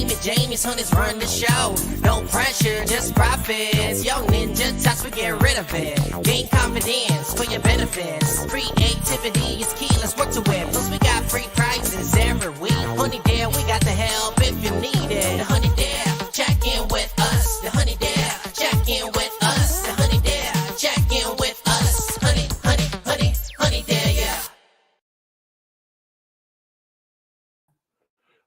Jamie, Jamie's honeys run the show. No pressure, just profits. Yo, ninja touch, we get rid of it. Gain confidence for your benefits. Creativity is key, let's work to it. Plus we got free prizes every week. Honey Dare, we got the help if you need it. The Honey Dare, check in with us. The Honey Dare, check in with us. The Honey Dare, check in with us. Honey, honey, honey, Honey Dare, yeah.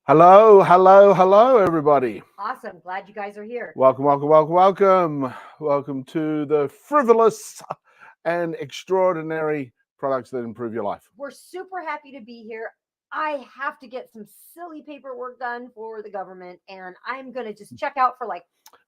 Hello, hello, hello, everybody. Awesome. Glad you guys are here. Welcome, welcome, welcome, welcome. Welcome to the frivolous and extraordinary products that improve your life. We're super happy to be here. I have to get some silly paperwork done for the government, and I'm going to just check out for like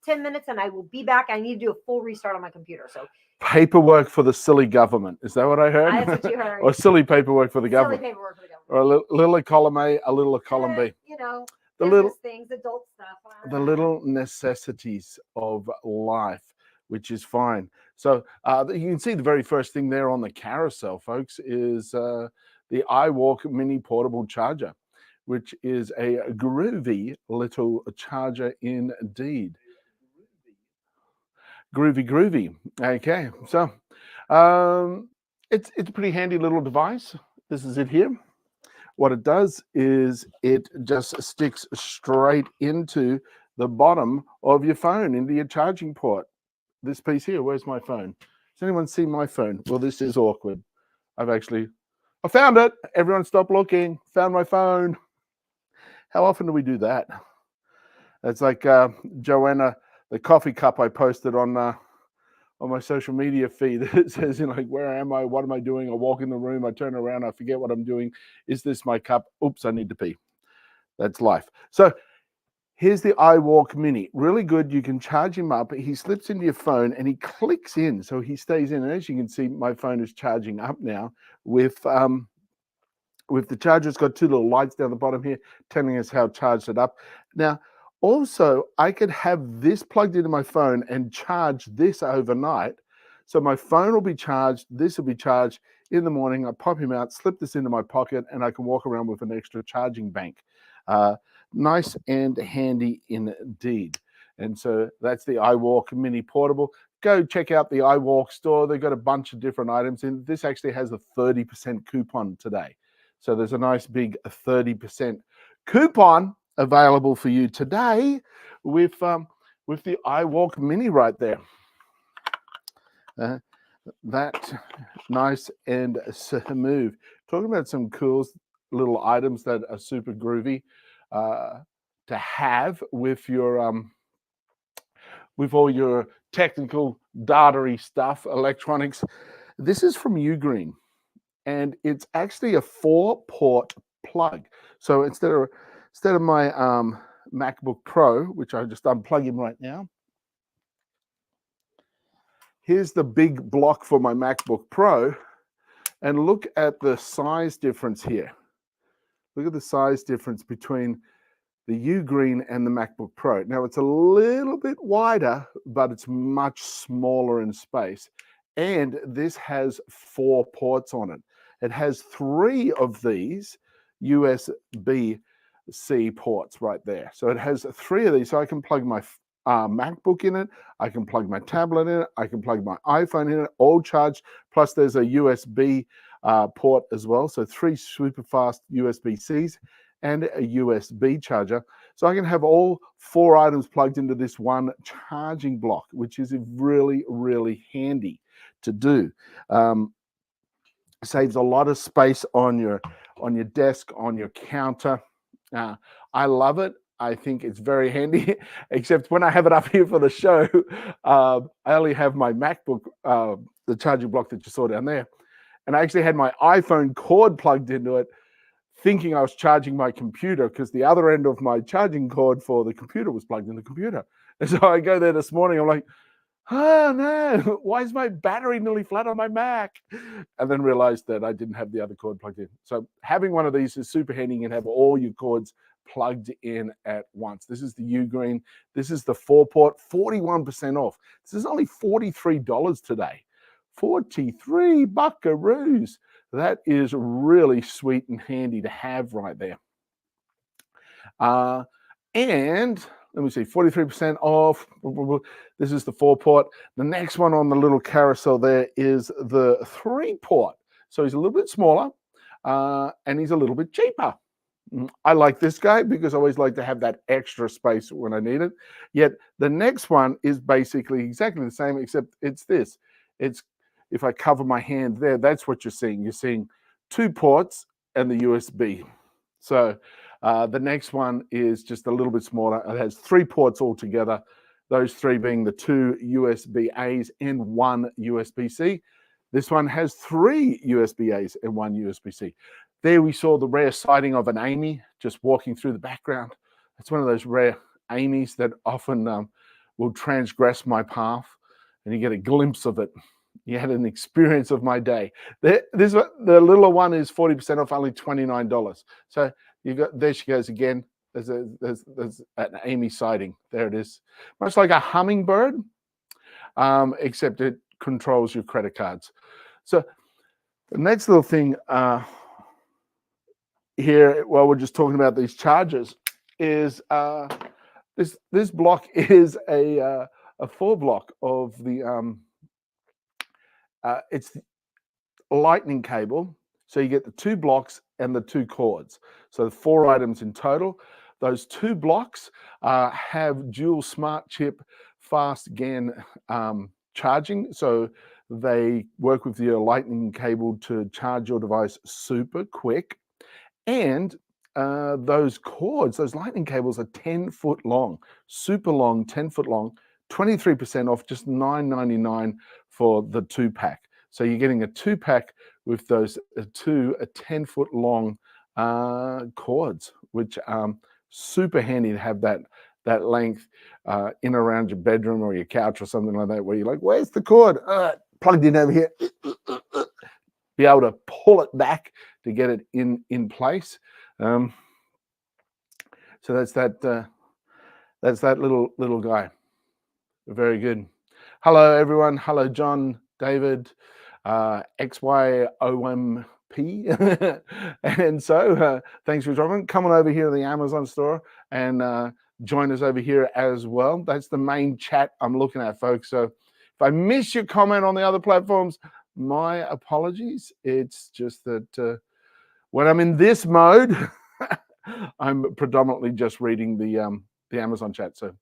10 minutes and I will be back. I need to do a full restart on my computer. So Paperwork for the silly government. Is that what I heard? That's what you heard. Or silly paperwork for the silly government. paperwork for the government. Or a little of column A, a little of column B. You know, The business little- things, adult stuff. The little necessities of life, which is fine. So you can see the very first thing there on the carousel, folks, is the iWalk Mini Portable Charger, which is a groovy little charger indeed. Groovy. Okay, so it's a pretty handy little device. This is it here. What it does is it just sticks straight into the bottom of your phone, into your charging port. This piece here, where's my phone? Does anyone see my phone? Well, this is awkward. I found it. Everyone stop looking. Found my phone. How often do we do that? It's like Joanna, the coffee cup I posted on my social media feed. It says, like, where am I? What am I doing? I walk in the room, I turn around, I forget what I'm doing. Is this my cup? Oops, I need to pee. That's life. So here's the iWalk Mini. Really good. You can charge him up. He slips into your phone and he clicks in, so he stays in. And as you can see, my phone is charging up now with the charger. It's got two little lights down the bottom here telling us how charged it up. Now, also, I could have this plugged into my phone and charge this overnight. So my phone will be charged, this will be charged in the morning. I pop him out, slip this into my pocket, and I can walk around with an extra charging bank. Nice and handy indeed. And so that's the iWalk Mini Portable. Go check out the iWalk store. They've got a bunch of different items in. This actually has a 30% coupon today. So there's a nice big 30% coupon available for you today with the iWalk Mini right there. That nice and smooth. Talking about some cool little items that are super groovy to have with your with all your technical data-y stuff, electronics. This is from Ugreen, and it's actually a 4-port plug. So instead of my MacBook Pro, which I just unplug him right now, here's the big block for my MacBook Pro, and look at the size difference here. Look at the size difference between the Ugreen and the MacBook Pro. Now, it's a little bit wider, but it's much smaller in space. And this has 4 ports on it. It has 3 of these USB-C ports right there. So it has 3 of these. So I can plug my MacBook in it. I can plug my tablet in it. I can plug my iPhone in it, all charged. Plus there's a USB port as well. So 3 super fast USB-Cs and a USB charger. So I can have all 4 items plugged into this one charging block, which is really, really handy to do. Saves a lot of space on your desk, on your counter. I love it. I think it's very handy, except when I have it up here for the show, I only have my MacBook, the charging block that you saw down there. And I actually had my iPhone cord plugged into it, thinking I was charging my computer because the other end of my charging cord for the computer was plugged in the computer. And so I go there this morning, I'm like, oh no, why is my battery nearly flat on my Mac? And then realized that I didn't have the other cord plugged in. So having one of these is super handy. You can have all your cords plugged in at once. This is the Ugreen. This is the 4-port, 41% off. This is only $43 today. 43 buckaroos. That is really sweet and handy to have right there. And let me see, 43% off. This is the 4-port. The next one on the little carousel there is the 3-port. So he's a little bit smaller and he's a little bit cheaper. I like this guy because I always like to have that extra space when I need it. Yet the next one is basically exactly the same, except it's this. It's if I cover my hand there, that's what you're seeing. You're seeing 2 ports and the USB. So the next one is just a little bit smaller. It has 3 ports altogether, those 3 being the 2 USB-As and 1 USB-C. This one has 3 USB-As and 1 USB-C. There we saw the rare sighting of an Amy just walking through the background. It's one of those rare Amy's that often will transgress my path, and you get a glimpse of it. You had an experience of my day. The littler one is 40% off, only $29. So you got there she goes again. There's an Amy sighting. There it is. Much like a hummingbird, except it controls your credit cards. So the next little thing here, while we're just talking about these chargers, is this block is a 4 block of the it's lightning cable. So you get the 2 blocks and the 2 cords. So 4 items in total. Those 2 blocks have dual smart chip fast GAN charging. So they work with your lightning cable to charge your device super quick. And those cords, those lightning cables are 10-foot long, super long, 10-foot long, 23% off, just $9.99 for the 2-pack. So you're getting a 2-pack with those 2 10-foot long cords, which super handy to have that length in around your bedroom or your couch or something like that, where you're like, where's the cord? Plugged in over here. Be able to pull it back to get it in place. So that's that little guy. Very good. Hello everyone. Hello John, David, XYOMP. And so thanks for dropping. Come on over here to the Amazon store and join us over here as well. That's the main chat I'm looking at, folks. So if I miss your comment on the other platforms, my apologies. It's just that when I'm in this mode, I'm predominantly just reading the Amazon chat. So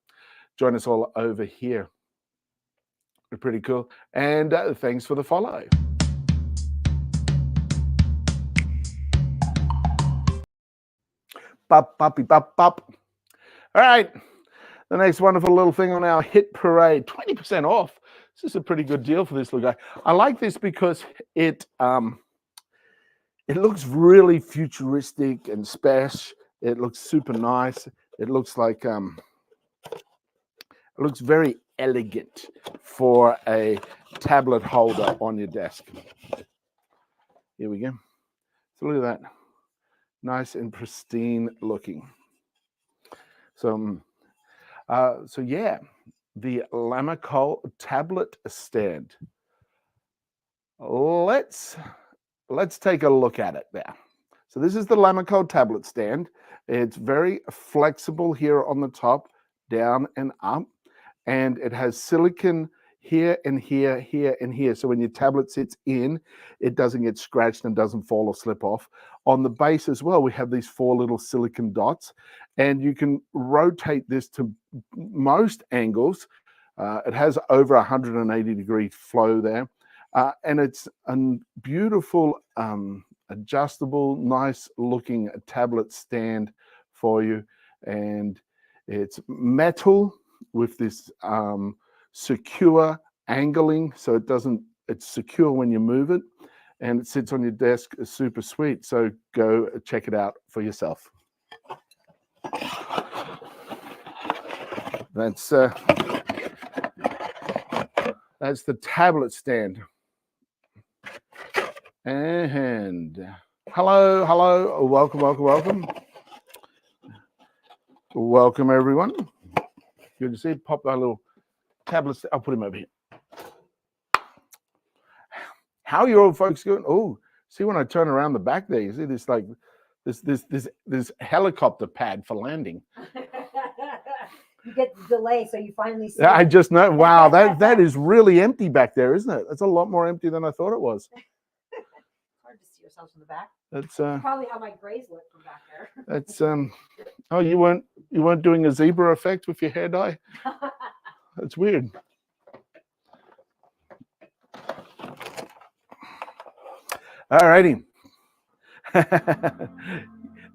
join us all over here. Pretty cool. And thanks for the follow. Bop, boppy, bop, bop. All right. The next wonderful little thing on our hit parade, 20% off. This is a pretty good deal for this little guy. I like this because it looks really futuristic and special. It looks super nice. It looks like it looks very elegant for a tablet holder on your desk. Here we go. So look at that. Nice and pristine looking. So yeah, the Lamicol tablet stand. Let's take a look at it there. So this is the Lamicol tablet stand. It's very flexible here on the top, down and up, and it has silicon here and here, here and here. So when your tablet sits in, it doesn't get scratched and doesn't fall or slip off. On the base as well, we have these 4 little silicon dots, and you can rotate this to most angles. It has over 180-degree flow there. And it's a beautiful, adjustable, nice looking tablet stand for you. And it's metal with this secure angling, so it's secure when you move it, and it sits on your desk. Super sweet. So go check it out for yourself. That's the tablet stand. And hello, welcome. Welcome everyone. Good to see you. Pop that little tablet. I'll put him over here. How are you all folks doing? Oh, see when I turn around the back there, you see this like this helicopter pad for landing. You get the delay, so you finally see Yeah, I it. just know. Wow, that is really empty back there, isn't it? It's a lot more empty than I thought it was. It's hard to see yourselves from the back. That's Probably how my grays look from back there. that's Oh, you weren't doing a zebra effect with your hair dye? That's weird. All righty.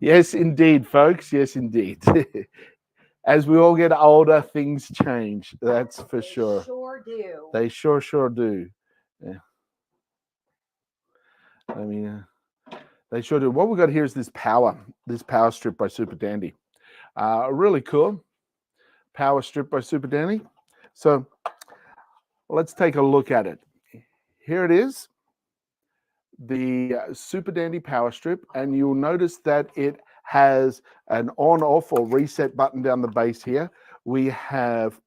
Yes, indeed, folks. Yes, indeed. As we all get older, things change. That's for sure. They sure do. They sure do. Yeah. I mean, they sure do. What we got here is this power strip by Super Dandy. Really cool power strip by Super Dandy. So let's take a look at it. Here it is, the Super Dandy power strip, and you'll notice that it has an on-off or reset button down the base here. We have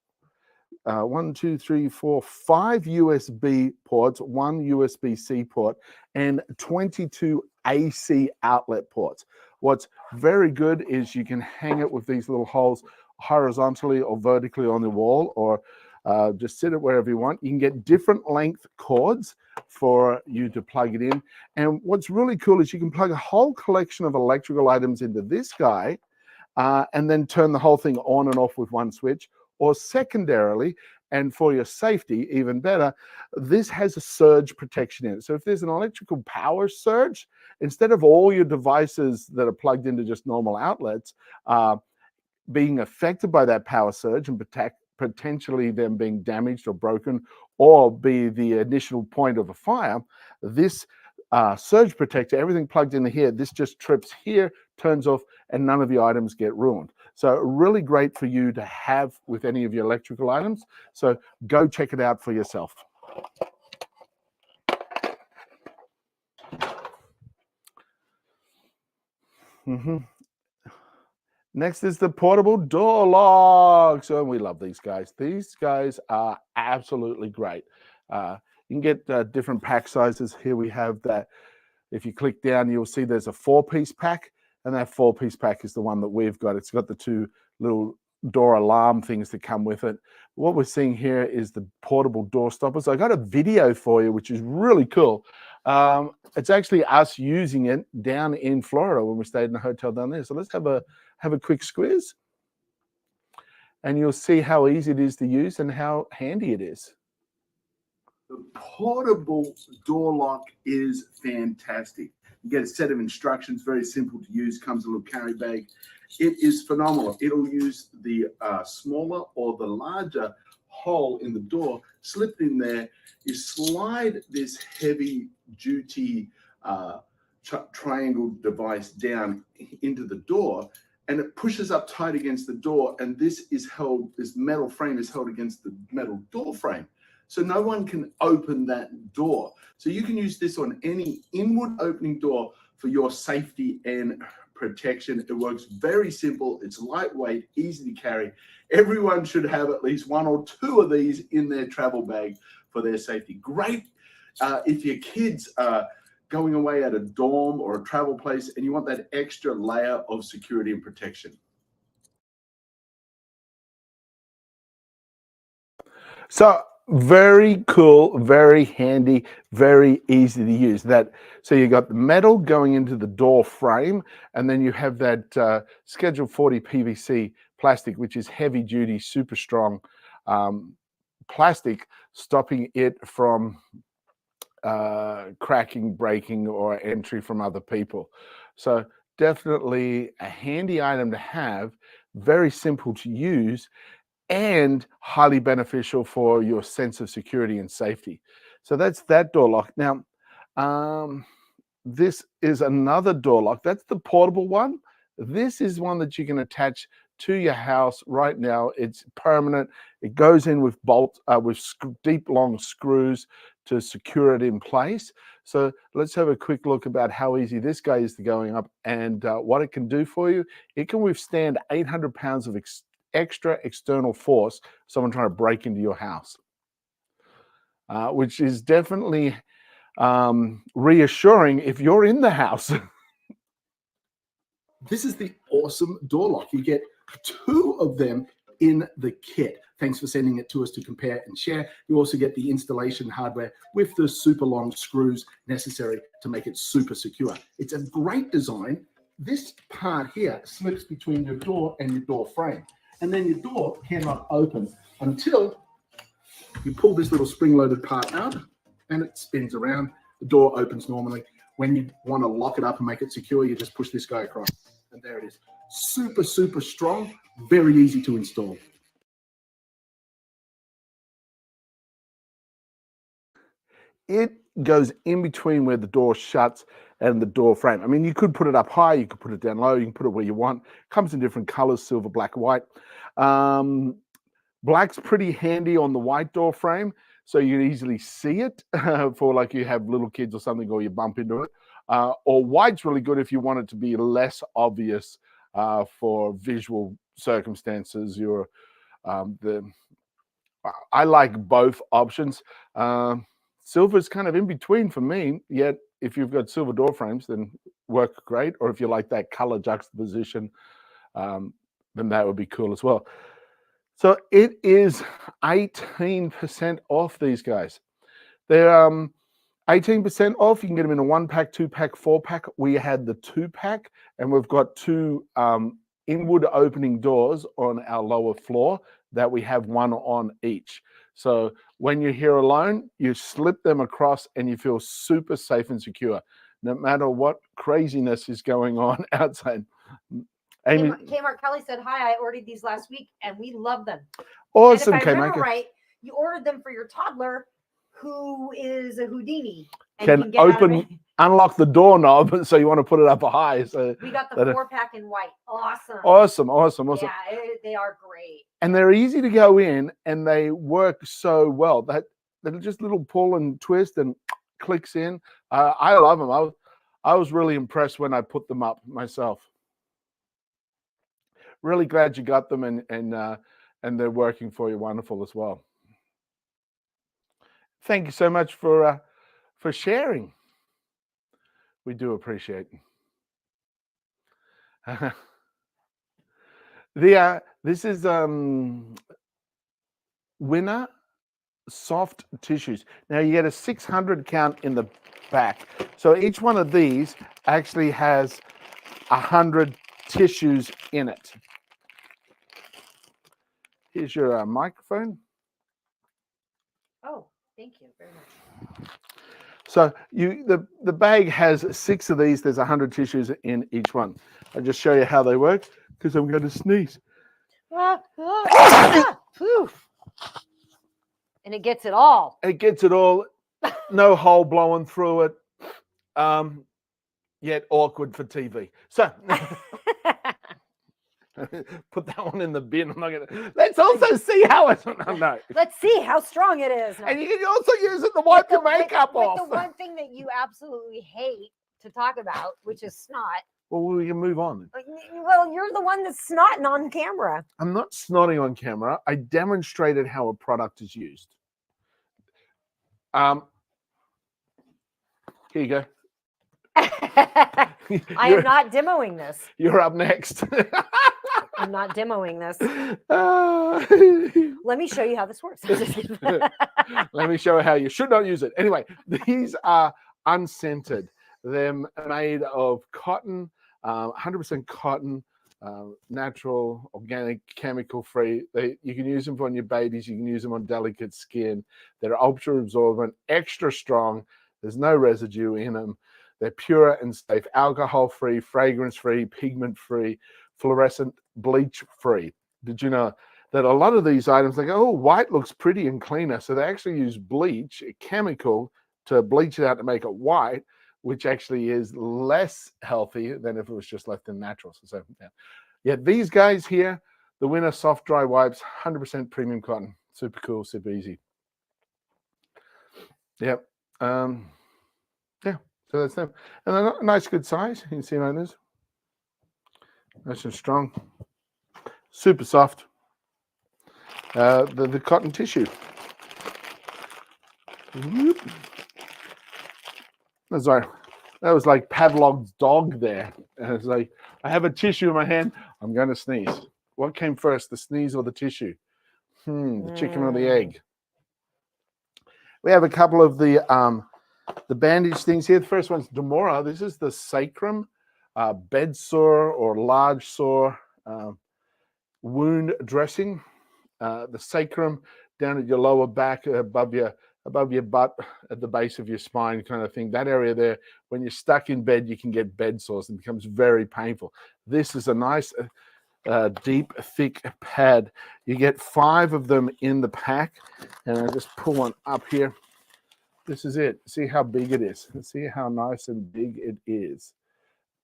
1, 2, 3, 4, 5 USB ports, 1 USB-C port, and 22 AC outlet ports. What's very good is you can hang it with these little holes horizontally or vertically on the wall, or just sit it wherever you want. You can get different length cords for you to plug it in. And what's really cool is you can plug a whole collection of electrical items into this guy and then turn the whole thing on and off with one switch. Or secondarily, and for your safety, even better, this has a surge protection in it. So if there's an electrical power surge, instead of all your devices that are plugged into just normal outlets being affected by that power surge and potentially them being damaged or broken or be the initial point of a fire, this surge protector, everything plugged into here, this just trips here, turns off, and none of your items get ruined. So really great for you to have with any of your electrical items. So go check it out for yourself. Next is the portable door lock. So we love these guys. These guys are absolutely great. You can get different pack sizes. Here we have that. If you click down, you'll see there's a 4-piece pack, and that 4-piece pack is the one that we've got. It's got the 2 little door alarm things that come with it. What we're seeing here is the portable door stoppers. I got a video for you, which is really cool. It's actually us using it down in Florida when we stayed in a hotel down there. So let's have a quick squeeze, and you'll see how easy it is to use and how handy it is. The portable door lock is fantastic. You get a set of instructions, very simple to use, comes a little carry bag. It is phenomenal. It'll use the smaller or the larger hole in the door, slip in there, you slide this heavy duty triangle device down into the door, and it pushes up tight against the door, and this metal frame is held against the metal door frame. So no one can open that door. So you can use this on any inward opening door for your safety and protection. It works very simple. It's lightweight, easy to carry. Everyone should have at least 1 or 2 of these in their travel bag for their safety. Great if your kids are going away at a dorm or a travel place and you want that extra layer of security and protection. So very cool, very handy, very easy to use. So you got the metal going into the door frame, and then you have that Schedule 40 PVC plastic, which is heavy duty, super strong plastic, stopping it from cracking, breaking, or entry from other people. So definitely a handy item to have, very simple to use, and highly beneficial for your sense of security and safety. So that's that door lock. Now, this is another door lock. That's the portable one. This is one that you can attach to your house right now. It's permanent. It goes in with deep, long screws to secure it in place. So let's have a quick look about how easy this guy is to going up and what it can do for you. It can withstand 800 pounds of extra external force, someone trying to break into your house, which is definitely reassuring if you're in the house. This is the awesome door lock. You get 2 of them in the kit. Thanks for sending it to us to compare and share. You also get the installation hardware with the super long screws necessary to make it super secure. It's a great design. This part here slips between your door and your door frame. And then your door cannot open until you pull this little spring-loaded part out and it spins around. The door opens normally. When you want to lock it up and make it secure, you just push this guy across. And there it is. Super, super strong, very easy to install. It goes in between where the door shuts and the door frame. I mean, you could put it up high, you could put it down low, you can put it where you want. Comes in different colors, silver, black, white. Black's pretty handy on the white door frame, so you can easily see it for like you have little kids or something, or you bump into it. Or white's really good if you want it to be less obvious for visual circumstances. I like both options. Silver's kind of in between for me, yet if you've got silver door frames, then work great. Or if you like that color juxtaposition, then that would be cool as well. So it is 18% off these guys. They're 18% off. You can get them in a 1-pack, 2-pack, 4-pack. We had the 2-pack, and we've got 2 inward opening doors on our lower floor that we have one on each. So when you're here alone, you slip them across and you feel super safe and secure, no matter what craziness is going on outside. Amy, Kmart Kelly said, hi, I ordered these last week and we love them. awesome, And if I remember K-Maker. right, you ordered them for your toddler who is a Houdini. And Can get out of it. unlock the doorknob, so you want to put it up high. So We got the 4-pack in white. Awesome. Awesome. Yeah, they are great. And they're easy to go in, and they work so well. They're just little pull and twist and clicks in. I love them. I was really impressed when I put them up myself. Really glad you got them, and they're working for you wonderful as well. Thank you so much for sharing. We do appreciate it. This is Winner soft tissues. Now you get a 600 count in the back. So each one of these actually has 100 tissues in it. Here's your microphone. Oh, thank you very much. So the bag has 6 of these. There's 100 tissues in each one. I'll just show you how they work because I'm going to sneeze. And it gets it all. It gets it all. No hole blowing through it. Yet awkward for TV. So put that one in the bin. I'm not gonna. Let's also see how it's. No. Let's see how strong it is. And you can also use it to wipe your makeup off. With the one thing that you absolutely hate to talk about, which is snot. Well, we can move on. Well, you're the one that's snotting on camera. I'm not snotting on camera. I demonstrated how a product is used. Here you go. I am not demoing this. You're up next. I'm not demoing this. Uh, Let me show you how this works. Let me show you how you should not use it. Anyway, these are unscented. They're made of cotton, 100% cotton, natural, organic, chemical-free. You can use them on your babies. You can use them on delicate skin. They're ultra-absorbent, extra strong. There's no residue in them. They're pure and safe, alcohol-free, fragrance-free, pigment-free, fluorescent, bleach-free. Did you know that a lot of these items, they go, oh, white looks pretty and cleaner. So they actually use bleach, a chemical, to bleach it out to make it white, which actually is less healthy than if it was just left in natural. So yeah, these guys here, the Winner Soft Dry Wipes, 100% premium cotton. Super cool, super easy. Yep. Yeah. So that's them. And they're a nice, good size. You can see like this. Nice and strong. Super soft. The cotton tissue. Sorry. That was like Pavlov's dog there. And it's like, I have a tissue in my hand. I'm going to sneeze. What came first, the sneeze or the tissue? The chicken or the egg? We have a couple of the bandage things here. The first one's Demora. This is the sacrum, bed sore or large sore wound dressing. The sacrum down at your lower back, above your butt, at the base of your spine, kind of thing. That area there, when you're stuck in bed, you can get bed sores and it becomes very painful. This is a nice, deep, thick pad. You get 5 of them in the pack, and I just pull one up here. This is it. See how big it is. See how nice and big it is.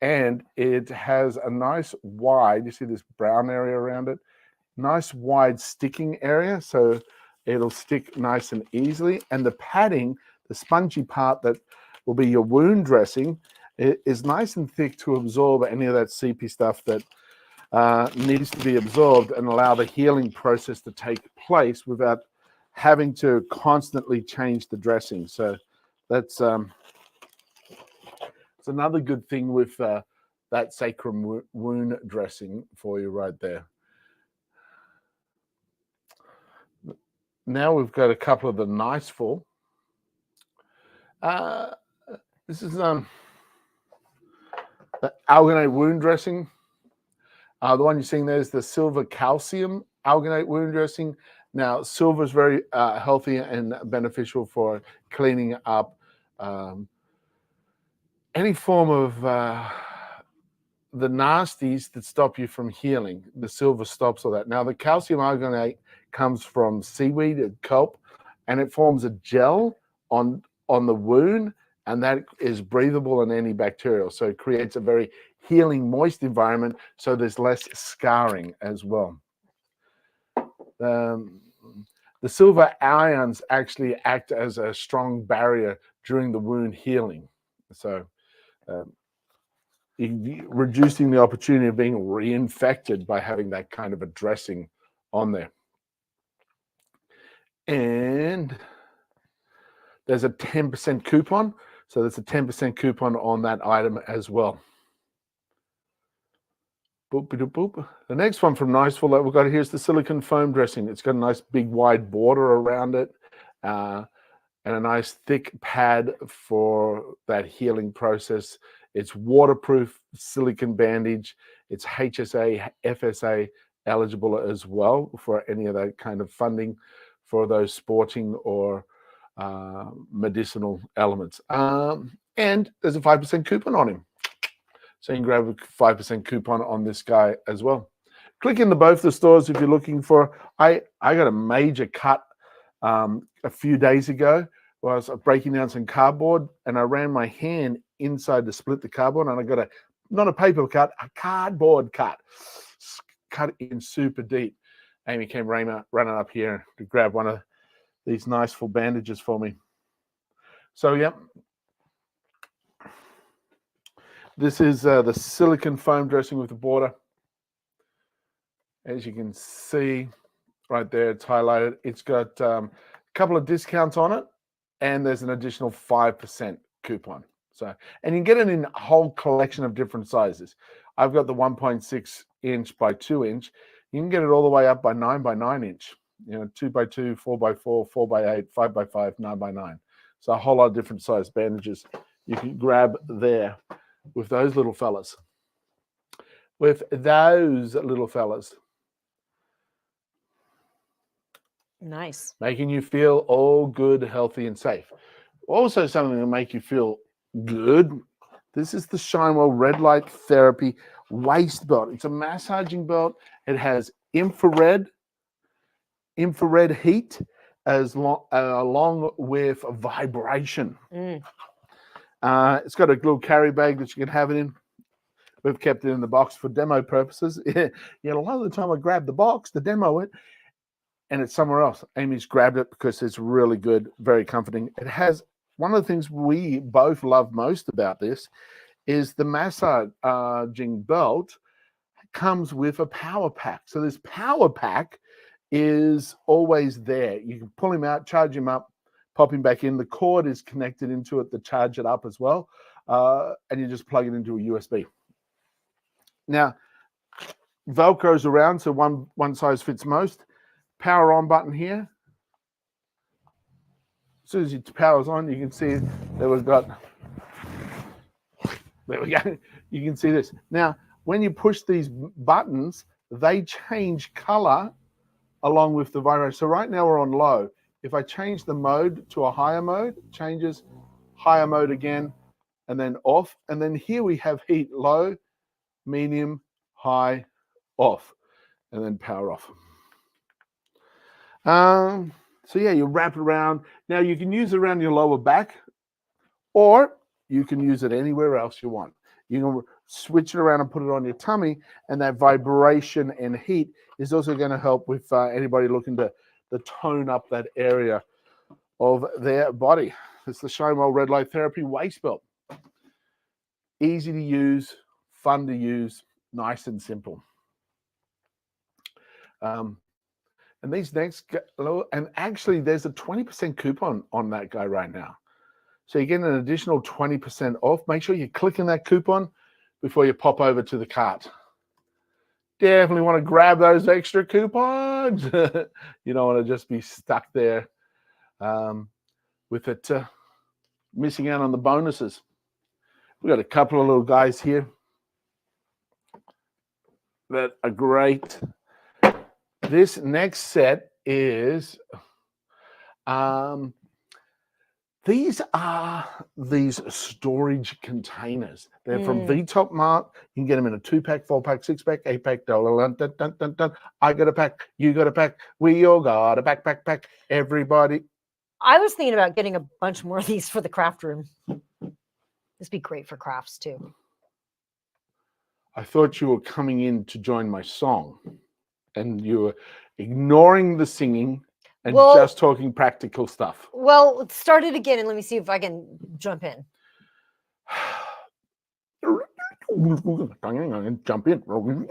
And it has a nice wide, you see this brown area around it? Nice wide sticking area, so it'll stick nice and easily. And the padding, the spongy part that will be your wound dressing, is nice and thick to absorb any of that seepy stuff that needs to be absorbed and allow the healing process to take place without having to constantly change the dressing. So that's it's another good thing with that sacrum wound dressing for you right there. Now we've got a couple of the Niceful. This is the alginate wound dressing. The one you're seeing there is the silver calcium alginate wound dressing. Now, silver is very healthy and beneficial for cleaning up any form of the nasties that stop you from healing. The silver stops all that. Now, the calcium alginate comes from seaweed, kelp, and it forms a gel on the wound, and that is breathable and antibacterial. So it creates a very healing, moist environment, so there's less scarring as well. The silver ions actually act as a strong barrier during the wound healing. So reducing the opportunity of being reinfected by having that kind of a dressing on there. And there's a 10% coupon. So there's a 10% coupon on that item as well. Boop, boop, boop. The next one from Niceful that we've got here is the silicone foam dressing. It's got a nice big wide border around it and a nice thick pad for that healing process. It's waterproof silicone bandage. It's HSA, FSA eligible as well for any of that kind of funding for those sporting or medicinal elements. And there's a 5% coupon on him. So you can grab a 5% coupon on this guy as well. Click into both the stores if you're looking for. I got a major cut a few days ago where I was breaking down some cardboard, and I ran my hand inside to split the cardboard, and I got not a paper cut, a cardboard cut. Cut in super deep. Amy came running up here to grab one of these nice full bandages for me. So, yeah. This is the silicone foam dressing with the border. As you can see right there, it's highlighted. It's got a couple of discounts on it, and there's an additional 5% coupon. So, and you can get it in a whole collection of different sizes. I've got the 1.6 inch by 2 inch. You can get it all the way up by 9 by 9 inch. 2 by 2, 4 by 4, 4 by 8, 5 by 5, 9 by 9. So a whole lot of different size bandages you can grab there with those little fellas. Nice. Making you feel all good, healthy, and safe. Also something to make you feel good. This is the Shinewell Red Light Therapy waist belt. It's a massaging belt. It has infrared heat along with vibration. It's got a little carry bag that you can have it in. We've kept it in the box for demo purposes. A lot of the time I grab the box to demo it, and it's somewhere else. Amy's grabbed it because it's really good, very comforting. It has one of the things we both love most about this is the massaging belt comes with a power pack. So this power pack is always there. You can pull him out, charge him up, pop him back in. The cord is connected into it to charge it up as well. And you just plug it into a USB. Now, Velcros around, so one size fits most. Power on button here. As soon as it powers on, you can see that we've got. There we go. You can see this. Now, when you push these buttons, they change color along with the vibration. So right now we're on low. If I change the mode to a higher mode, it changes higher mode again, and then off. And then here we have heat, low, medium, high, off, and then power off. So yeah, you wrap it around. Now you can use it around your lower back, or you can use it anywhere else you want. You can switch it around and put it on your tummy, and that vibration and heat is also going to help with anybody looking to tone up that area of their body. It's the Shimol Red Light Therapy waist belt. Easy to use, fun to use, nice and simple. And these next, and actually there's a 20% coupon on that guy right now. So you get an additional 20% off. Make sure you click on that coupon before you pop over to the cart. Definitely want to grab those extra coupons. You don't want to just be stuck there with it missing out on the bonuses. We've got a couple of little guys here that are great. This next set is these are these storage containers. They're from VTop Mart. You can get them in a 2-pack, 4-pack, 6-pack, 8-pack. I got a pack. You got a pack. We all got a pack. Everybody. I was thinking about getting a bunch more of these for the craft room. This would be great for crafts too. I thought you were coming in to join my song, and you were ignoring the singing and just talking practical stuff. Well, let's start it again and let me see if I can jump in. Jump in.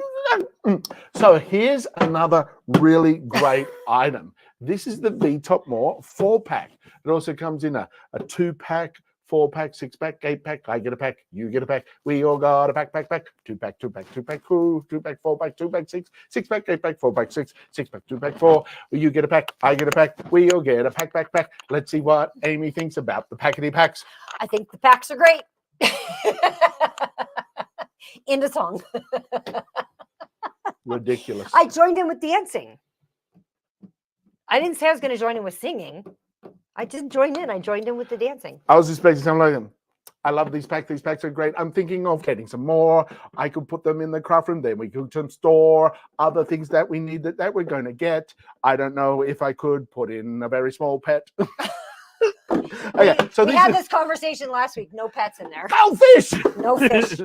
So here's another really great item. This is the VTop More 4-pack. It also comes in a 2-pack, 4-pack, 6-pack, 8-pack. I get a pack. You get a pack. We all got a pack. 2-pack, 2-pack, 2-pack, 2-pack, 4-pack, 2-pack, 6-pack, 8-pack, 4-pack, 6-pack, 2-pack, 4. You get a pack. I get a pack. We all get a pack. Let's see what Amy thinks about the packety packs. I think the packs are great. End of song. Ridiculous. I joined in with dancing. I didn't say I was going to join in with singing. I just joined in. I joined in with the dancing. I was expecting something like them. I love these packs. These packs are great. I'm thinking of getting some more. I could put them in the craft room. Then we could store other things that we need that we're going to get. I don't know if I could put in a very small pet. Okay, so we had this conversation last week. No pets in there. Goldfish. No fish.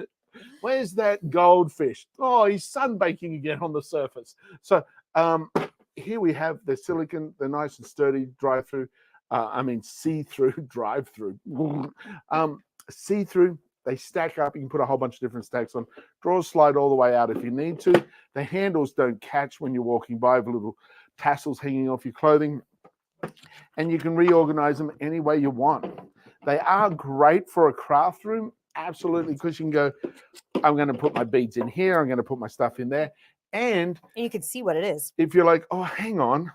Where's that goldfish? Oh, he's sunbaking again on the surface. So here we have the silicone, the nice and sturdy drive-through. See-through drive-through. See-through, they stack up. You can put a whole bunch of different stacks on. Drawers slide all the way out if you need to. The handles don't catch when you're walking by with little tassels hanging off your clothing. And you can reorganize them any way you want. They are great for a craft room, absolutely, because you can go, I'm going to put my beads in here. I'm going to put my stuff in there. And you can see what it is. If you're like, oh, hang on.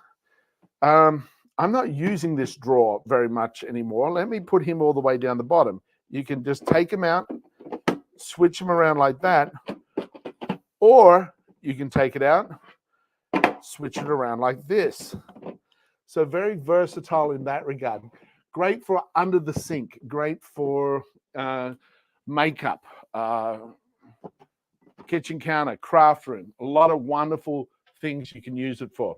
I'm not using this drawer very much anymore. Let me put him all the way down the bottom. You can just take him out, switch him around like that, or you can take it out, switch it around like this. So very versatile in that regard. Great for under the sink. Great for makeup, kitchen counter, craft room. A lot of wonderful things you can use it for.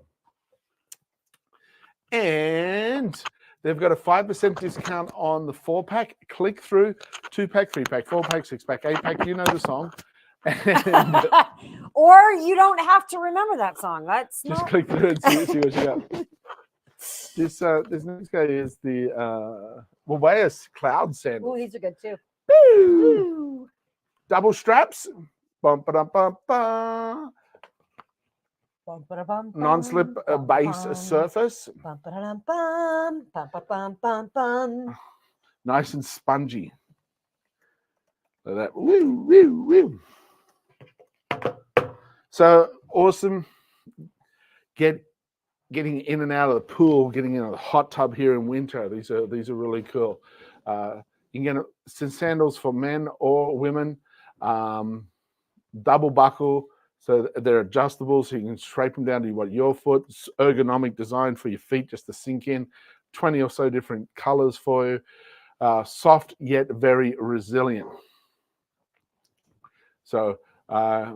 And they've got a 5% discount on the 4-pack. Click through 2-pack, 3-pack, 4-pack, 6-pack, 8-pack. You know the song. And, or you don't have to remember that song. That's just not... click through and see what you got. This next guy is the Waweus Cloud Sandal. Oh, these are good too. Woo! Double straps. Bum, ba-dum, bum, bum. Non-slip base surface. Nice and spongy. Like that. Woo, woo, woo. So awesome. Getting in and out of the pool, getting into the hot tub here in winter. These are really cool. You can get some sandals for men or women. Double buckle, so they're adjustable, so you can scrape them down to your foot. It's ergonomic design for your feet just to sink in. 20 or so different colors for you. Soft yet very resilient. So have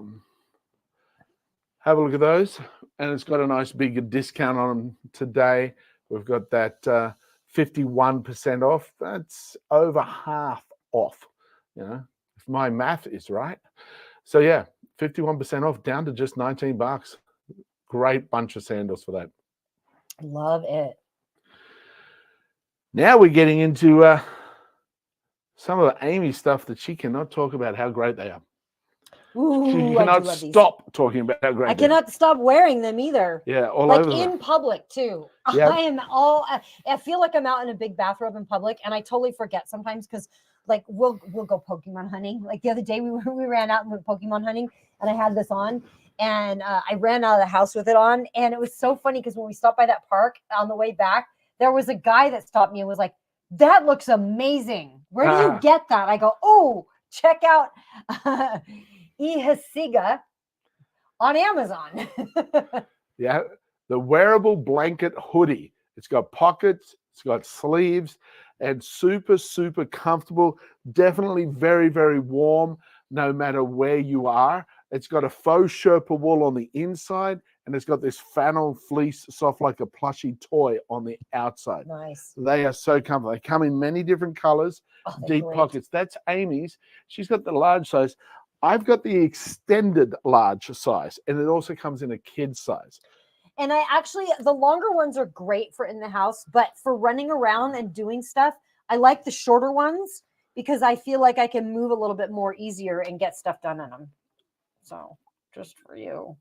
a look at those, and it's got a nice big discount on them today. We've got that 51% off. That's over half off, if my math is right. So yeah, 51% off, down to just $19. Great bunch of sandals for that. Love it. Now we're getting into some of the Amy stuff that she cannot talk about how great they are. Ooh, She cannot stop talking about how great I cannot stop wearing them either. Yeah, all like over in public too. Yeah. I feel like I'm out in a big bathrobe in public, and I totally forget sometimes because like we'll go Pokemon hunting. Like the other day we ran out and went Pokemon hunting, and I had this on, and I ran out of the house with it on, and it was so funny because when we stopped by that park on the way back, there was a guy that stopped me and was like, "That looks amazing. Where do you get that?" I go, "Oh, check out Ihasiga on Amazon." Yeah, the wearable blanket hoodie. It's got pockets, it's got sleeves, and super, super comfortable. Definitely very, very warm no matter where you are. It's got a faux Sherpa wool on the inside, and it's got this flannel fleece, soft like a plushy toy on the outside. Nice. They are so comfortable. They come in many different colors, deep pockets. That's Amy's. She's got the large size. I've got the extended large size, and it also comes in a kid's size. And I actually, the longer ones are great for in the house, but for running around and doing stuff, I like the shorter ones because I feel like I can move a little bit more easier and get stuff done in them. So just for you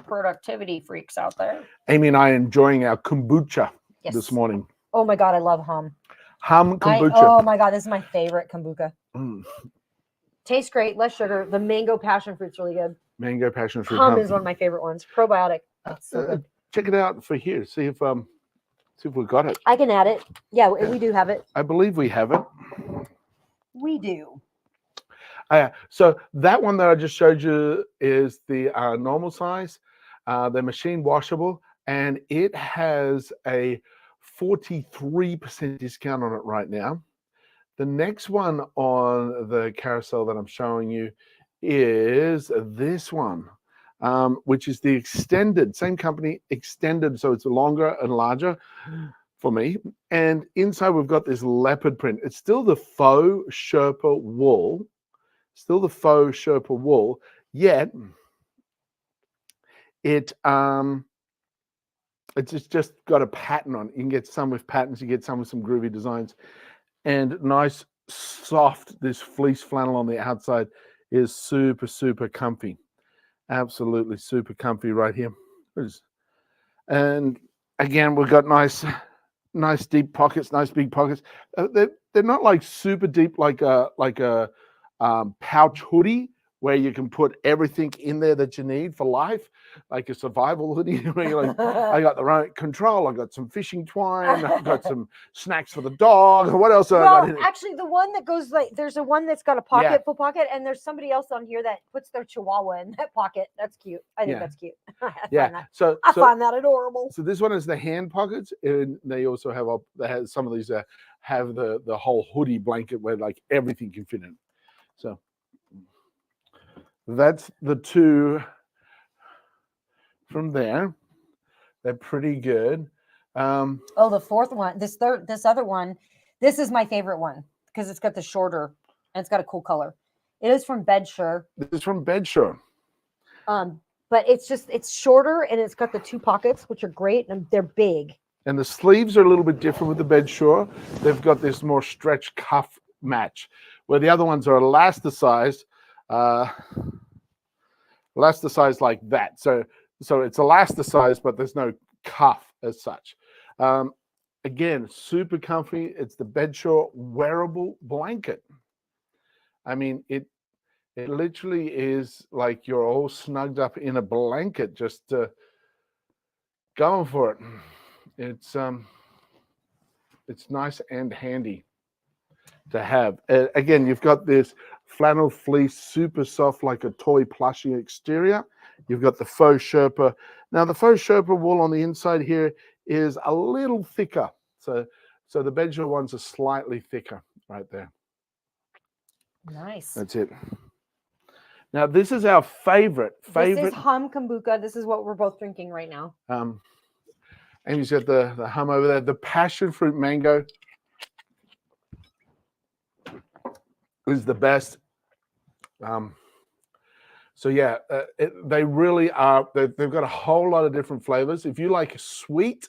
productivity freaks out there. Amy and I are enjoying our kombucha this morning. Oh my God, I love hum. Hum kombucha. Oh my God, this is my favorite kombucha. Mm. Tastes great, less sugar. The mango passion fruit's really good. Mango passion fruit. Hum is one of my favorite ones. Probiotic. It's so good. Check it out for here. See if we've got it. I can add it. Yeah, we do have it. I believe we have it. We do. So that one that I just showed you is the normal size. They're machine washable, and it has a 43% discount on it right now. The next one on the carousel that I'm showing you is this one, which is the extended, same company, extended, so it's longer and larger for me. And inside we've got this leopard print. It's still the faux Sherpa wool, yet it's just got a pattern on it. You can get some with patterns, you get some with some groovy designs, and nice soft, this fleece flannel on the outside is super, super comfy. Absolutely super comfy right here. And again, we've got nice deep pockets, nice big pockets. They're not like super deep like a pouch hoodie where you can put everything in there that you need for life, like a survival hoodie where you're like, I got the remote control, I got some fishing twine, I've got some snacks for the dog. What else have I got in it? Actually, the one that goes like, there's a one that's got a pocket, full pocket, and there's somebody else on here that puts their chihuahua in that pocket. That's cute. I think that's cute. I find that adorable. So this one is the hand pockets, and they also have some of these have the whole hoodie blanket where like everything can fit in. So that's the two from there. They're pretty good. The fourth one, this other one, this is my favorite one because it's got the shorter and it's got a cool color. It is from Bedsure. This is from Bedsure. But it's shorter and it's got the two pockets, which are great, and they're big. And the sleeves are a little bit different with the Bedsure. They've got this more stretch cuff match, where the other ones are elasticized like that. So it's elasticized, but there's no cuff as such. Again, super comfy. It's the Bedsure wearable blanket. I mean, It literally is like you're all snugged up in a blanket, just going for it. It's nice and handy to have. Again, you've got this flannel fleece, super soft, like a toy plushy exterior. You've got the faux Sherpa. Now, the faux Sherpa wool on the inside here is a little thicker. So the Benja ones are slightly thicker right there. Nice. That's it. Now, this is our favorite. This is Hum Kombucha. This is what we're both drinking right now. Amy's got the Hum over there. The passion fruit mango is the best. So yeah, they really are. They've got a whole lot of different flavors. If you like sweet,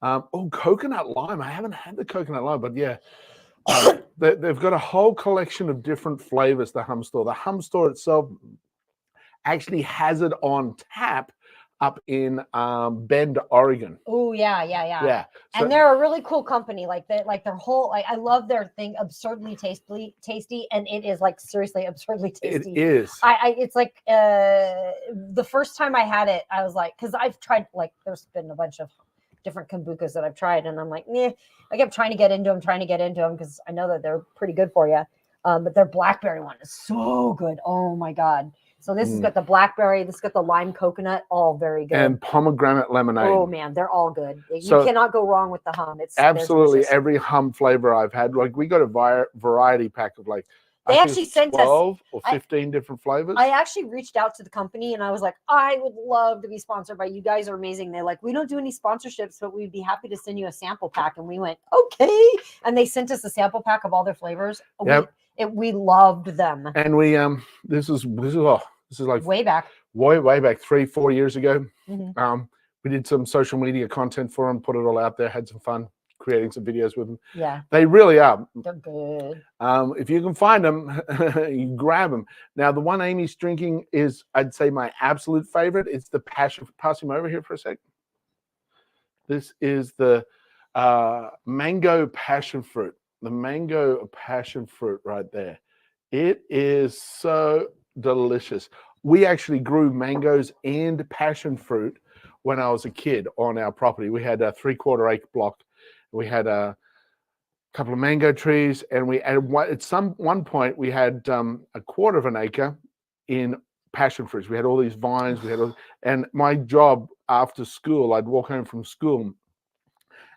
coconut lime. I haven't had the coconut lime, but yeah, they've got a whole collection of different flavors. The Hum store. The Hum store itself actually has it on tap up in Bend, Oregon. Oh yeah. Yeah, And they're a really cool company. Like their whole. I love their thing. Absurdly tasty, and it is like seriously absurdly tasty. It is. It's like the first time I had it, I was like, because I've tried, like, there's been a bunch of different kombuchas that I've tried, and I'm like, nah. I kept trying to get into them because I know that they're pretty good for you. But their blackberry one is so good. Oh my god. So this has got the blackberry, this has got the lime coconut, all very good. And pomegranate lemonade. Oh man, they're all good. So you cannot go wrong with the Hum. It's absolutely every Hum flavor I've had. Like we got a variety pack of like they actually sent 12 or 15 different flavors. I actually reached out to the company and I was like, I would love to be sponsored by you. Guys are amazing. They're like, we don't do any sponsorships, but we'd be happy to send you a sample pack. And we went, okay. And they sent us a sample pack of all their flavors. Yep. We loved them. And we this is like way back 3-4 years ago. Mm-hmm. We did some social media content for them, put it all out there, had some fun creating some videos with them. Yeah, they really are. They're good. If you can find them, you grab them. Now, the one Amy's drinking is, I'd say, my absolute favorite. It's the passion. Pass him over here for a sec. This is the mango passion fruit. The mango passion fruit right there. It is so delicious. We actually grew mangoes and passion fruit when I was a kid on our property. We had a 3/4 acre block. We had a couple of mango trees, and we at one point we had 1/4 of an acre in passion fruits. We had all these vines. And my job after school, I'd walk home from school,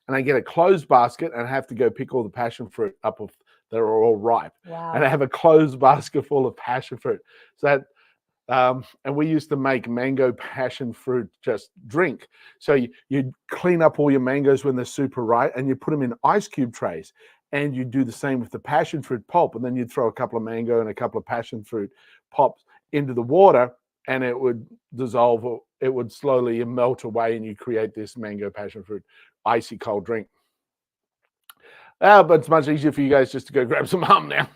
and I get a closed basket, and I have to go pick all the passion fruit up of that are all ripe. Wow. And I have a closed basket full of passion fruit. So that. And we used to make mango passion fruit just drink. So you clean up all your mangoes when they're super ripe, and you put them in ice cube trays. And you do the same with the passion fruit pulp, and then you'd throw a couple of mango and a couple of passion fruit pops into the water, and it would dissolve, or it would slowly melt away, and you create this mango passion fruit icy cold drink. But it's much easier for you guys just to go grab some Hum now.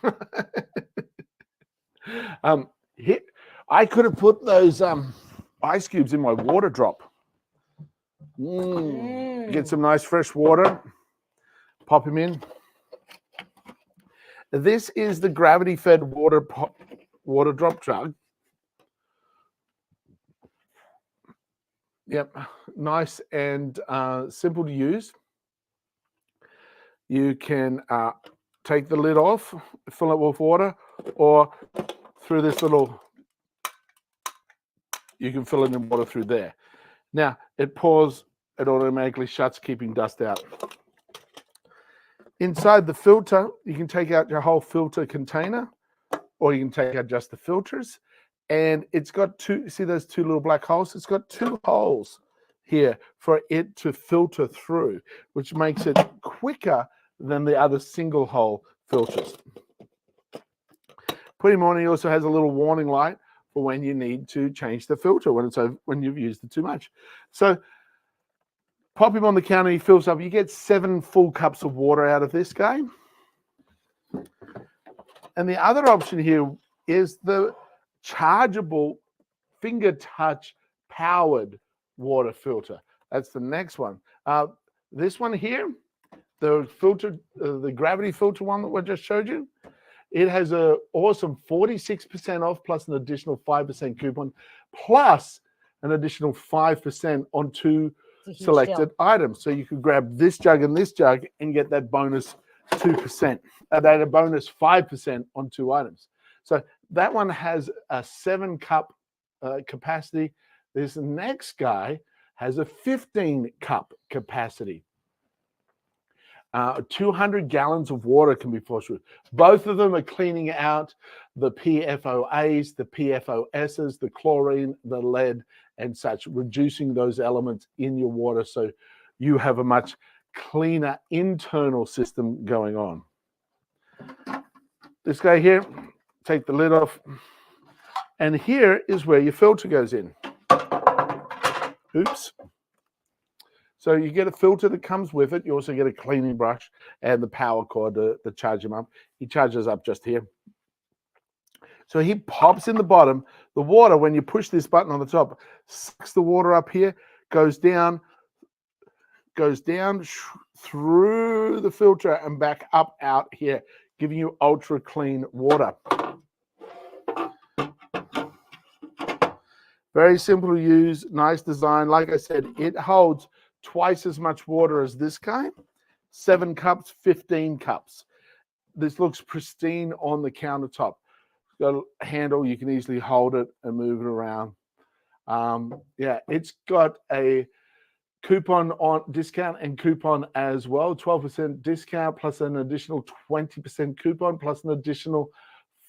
Here. I could have put those ice cubes in my water drop. Get some nice fresh water. Pop them in. This is the gravity-fed water drop jug. Yep, nice and simple to use. You can take the lid off, fill it with water, or through this little... You can fill it in water through there. Now, it pours, it automatically shuts, keeping dust out. Inside the filter, you can take out your whole filter container, or you can take out just the filters. And it's got see those two little black holes? It's got 2 holes here for it to filter through, which makes it quicker than the other single hole filters. Put him on, he also has a little warning light for when you need to change the filter when you've used it too much. So pop him on the counter, he fills up. You get 7 full cups of water out of this guy. And the other option here is the chargeable finger touch powered water filter. That's the next one. This one here, the filter, the gravity filter one that I just showed you, It has a awesome 46% off plus an additional 5% coupon plus an additional 5% on 2 It's a huge selected deal. items. So you could grab this jug and this jug and get that bonus 2%, that a bonus 5% on 2 items. So that one has a 7-cup capacity. This next guy has a 15-cup capacity. 200 gallons of water can be forced through. Both of them are cleaning out the PFOAs, the PFOSs, the chlorine, the lead, and such, reducing those elements in your water so you have a much cleaner internal system going on. This guy here, take the lid off, and here is where your filter goes in. Oops. So you get a filter that comes with it. You also get a cleaning brush and the power cord to charge him up. He charges up just here. So he pops in the bottom. The water, when you push this button on the top, sucks the water up here, goes down through the filter and back up out here, giving you ultra clean water. Very simple to use, nice design. Like I said, it holds twice as much water as this guy. 7 cups, 15 cups. This looks pristine on the countertop. It's got a handle, you can easily hold it and move it around. Yeah, it's got a coupon on discount and coupon as well. 12% discount plus an additional 20% coupon plus an additional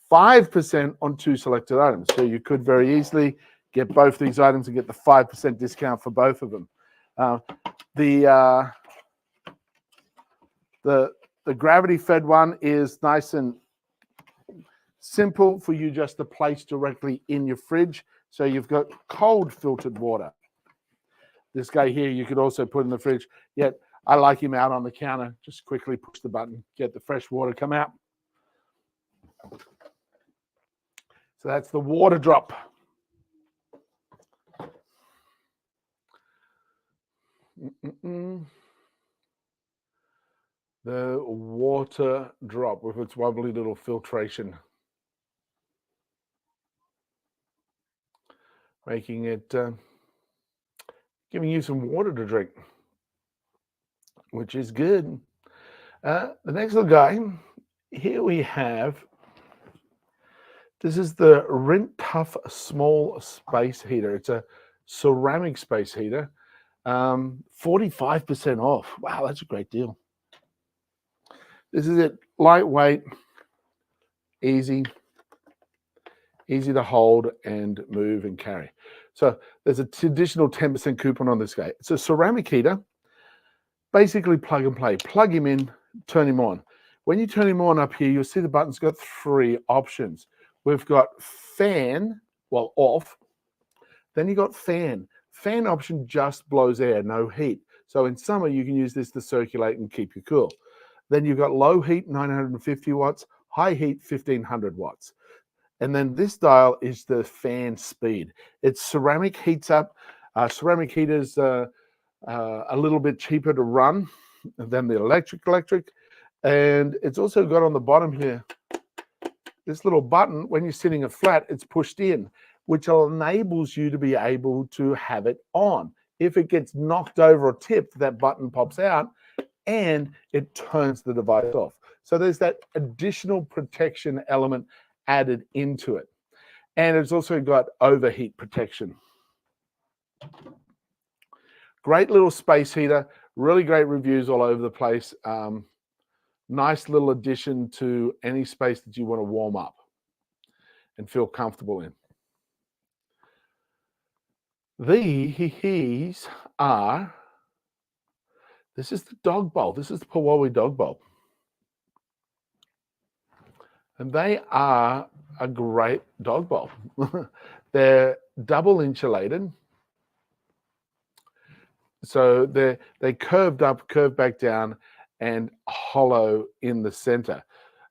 5% on 2 selected items. So you could very easily get both these items and get the 5% discount for both of them. The gravity fed one is nice and simple for you just to place directly in your fridge. So you've got cold filtered water. This guy here you could also put in the fridge. Yet I like him out on the counter. Just quickly push the button, get the fresh water come out. So that's the water drop. The water drop with its wobbly little filtration, making it, giving you some water to drink, which is good. The next little guy, here we have, this is the Rinse Tough Small Space Heater. It's a ceramic space heater. 45% off. Wow, that's a great deal. This is it. Lightweight, easy to hold and move and carry. So there's an additional 10% coupon on this guy. It's a ceramic heater, basically plug and play. Plug him in, turn him on. When you turn him on up here, you'll see the button's got 3 options. We've got fan, well, off. Then you got fan. Fan option just blows air, no heat. So in summer, you can use this to circulate and keep you cool. Then you've got low heat, 950 watts, high heat, 1500 watts. And then this dial is the fan speed. It's ceramic, heats up. Ceramic heaters are a little bit cheaper to run than the electric. And it's also got on the bottom here, this little button. When you're sitting it flat, it's pushed in, which enables you to be able to have it on. If it gets knocked over or tipped, that button pops out and it turns the device off. So there's that additional protection element added into it. And it's also got overheat protection. Great little space heater, really great reviews all over the place. Nice little addition to any space that you want to warm up and feel comfortable in. These are, this is the dog bowl. This is the Pawowi dog bowl. And they are a great dog bowl. They're double insulated. So they curved up, curved back down, and hollow in the center.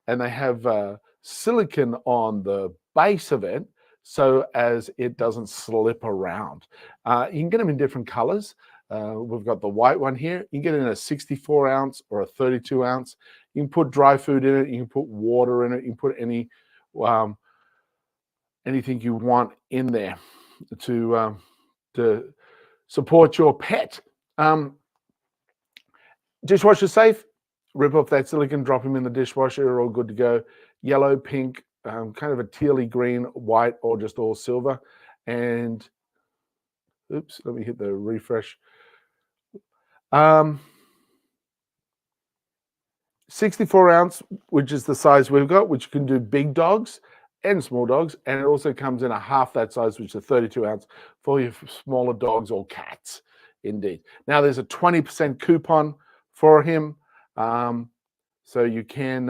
And they have silicon on the base of it so as it doesn't slip around. You can get them in different colors. We've got the white one here. You can get it in a 64 ounce or a 32 ounce. You can put dry food in it. You can put water in it. You can put anything you want in there to support your pet. Dishwasher safe. Rip off that silicone, drop them in the dishwasher. You're all good to go. Yellow, pink, kind of a tealy green, white, or just all silver. And oops, let me hit the refresh. 64 ounce, which is the size we've got, which can do big dogs and small dogs. And it also comes in a half that size, which is a 32 ounce for your smaller dogs or cats, indeed. Now there's a 20% coupon for him. So you can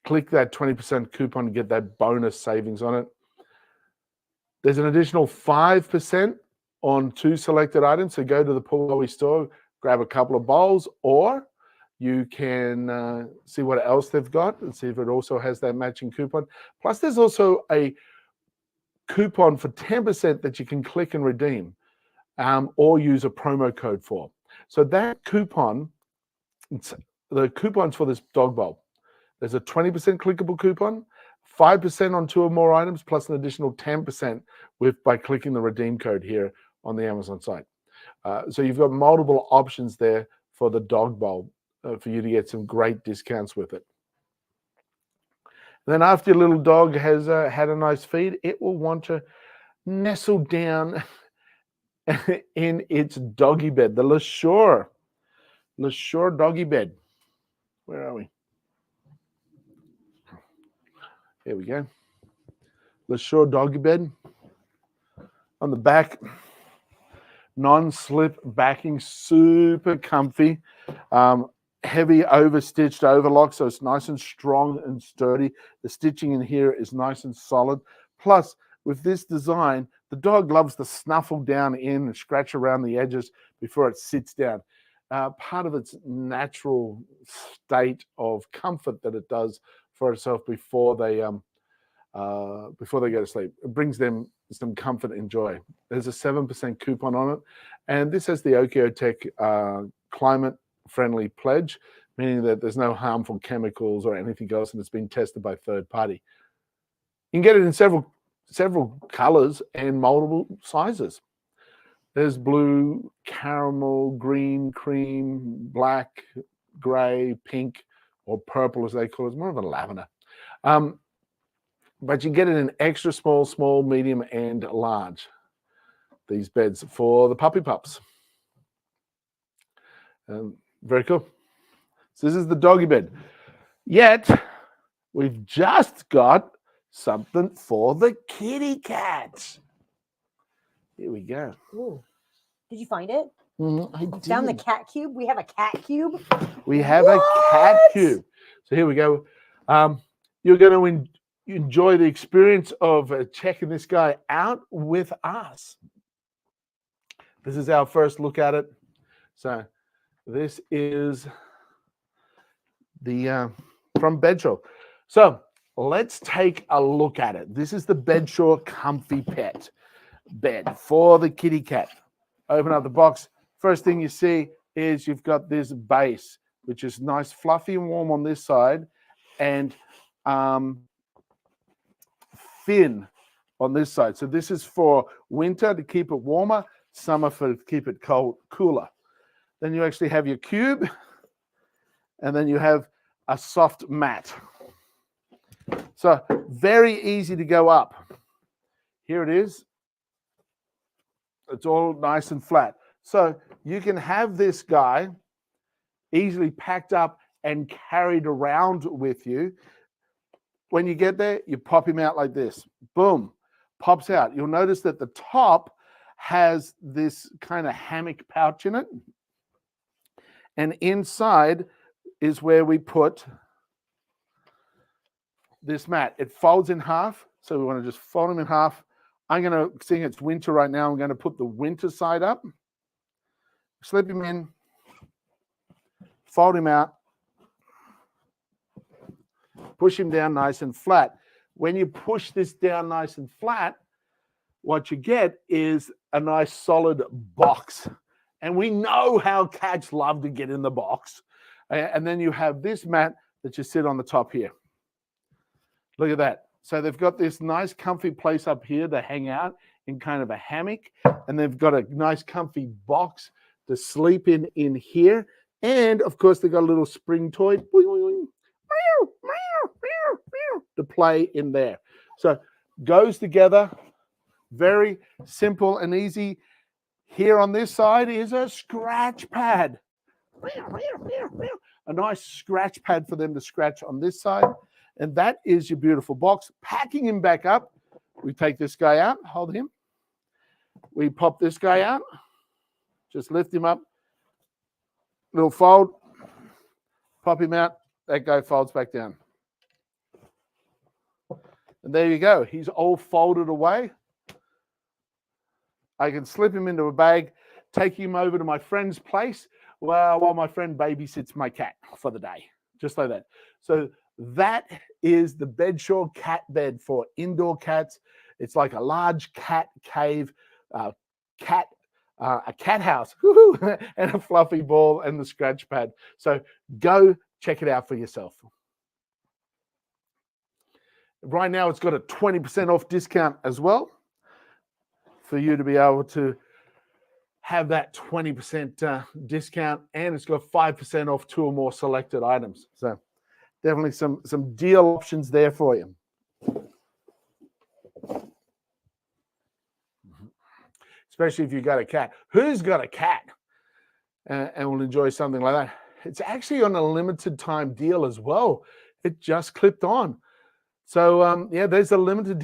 click that 20% coupon to get that bonus savings on it. There's an additional 5% on 2 selected items. So go to the Pullowee store, grab a couple of bowls, or you can see what else they've got and see if it also has that matching coupon. Plus, there's also a coupon for 10% that you can click and redeem or use a promo code for. So that coupon, the coupons for this dog bowl, there's a 20% clickable coupon, 5% on 2 or more items, plus an additional 10% by clicking the redeem code here on the Amazon site. So you've got multiple options there for the dog bowl for you to get some great discounts with it. And then after your little dog has had a nice feed, it will want to nestle down in its doggy bed, the LaSure doggy bed. Where are we? Here we go. LaSure doggy bed. On the back, non-slip backing, super comfy. Heavy overstitched overlock, so it's nice and strong and sturdy. The stitching in here is nice and solid. Plus, with this design, the dog loves to snuffle down in and scratch around the edges before it sits down. Part of its natural state of comfort that it does for itself before they go to sleep. It brings them some comfort and joy. There's a 7% coupon on it, and this has the Okiotech climate-friendly pledge, meaning that there's no harmful chemicals or anything else, and it's been tested by third party. You can get it in several colors and multiple sizes. There's blue, caramel, green, cream, black, gray, pink, or purple as they call it. It's more of a lavender. But you get it in extra small, medium, and large. These beds for the puppy pups. Very cool. So this is the doggy bed. Yet, we've just got something for the kitty cat. Here we go. Ooh. Did you find it? I found the cat cube. We have a cat cube. We have a cat cube. So here we go. You're going to enjoy the experience of checking this guy out with us. This is our first look at it. So this is the from Bedshore. So let's take a look at it. This is the Bedshore Comfy Pet bed for the kitty cat. Open up the box. First thing you see is you've got this base, which is nice, fluffy and warm on this side, and thin on this side. So this is for winter to keep it warmer, summer for to keep it cooler. Then you actually have your cube, and then you have a soft mat. So very easy to go up. Here it is. It's all nice and flat. So you can have this guy easily packed up and carried around with you. When you get there, you pop him out like this. Boom, pops out. You'll notice that the top has this kind of hammock pouch in it. And inside is where we put this mat. It folds in half. So we want to just fold him in half. I'm going to, seeing it's winter right now, I'm going to put the winter side up. Slip him in. Fold him out. Push him down nice and flat. When you push this down nice and flat, what you get is a nice solid box. And we know how cats love to get in the box. And then you have this mat that you sit on the top here. Look at that. So they've got this nice comfy place up here to hang out in kind of a hammock. And they've got a nice comfy box to sleep in here. And of course, they've got a little spring toy to play in there. So goes together, very simple and easy. Here on this side is a scratch pad. A nice scratch pad for them to scratch on this side. And that is your beautiful box. Packing him back up, we take this guy out, hold him. We pop this guy out, just lift him up, little fold, pop him out, that guy folds back down. And there you go. He's all folded away. I can slip him into a bag, take him over to my friend's place while my friend babysits my cat for the day, just like that. So that is the Bedshaw cat bed for indoor cats. It's like a large cat cave, a cat house, and a fluffy ball and the scratch pad. So go check it out for yourself. Right now, it's got a 20% off discount as well for you to be able to have that 20% discount, and it's got 5% off 2 or more selected items. So definitely some deal options there for you. Especially if you've got a cat. Who's got a cat and will enjoy something like that? It's actually on a limited time deal as well. It just clipped on. So yeah, there's a limited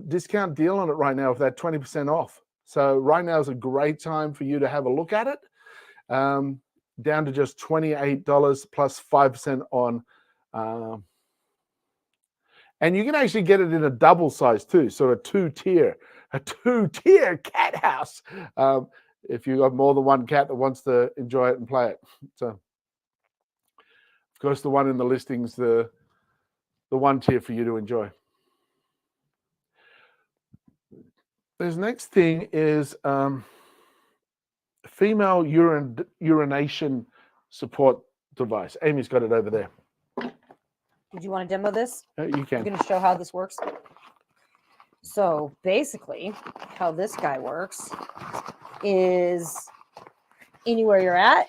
discount deal on it right now with that 20% off. So right now is a great time for you to have a look at it. Down to just $28 plus 5% on. And you can actually get it in a double size too. So a two-tier cat house. If you've got more than one cat that wants to enjoy it and play it. So of course, the one in the listings, the one tier for you to enjoy. This next thing is female urination support device. Amy's got it over there. Did you want to demo this? You can. I'm going to show how this works. So basically, how this guy works is anywhere you're at,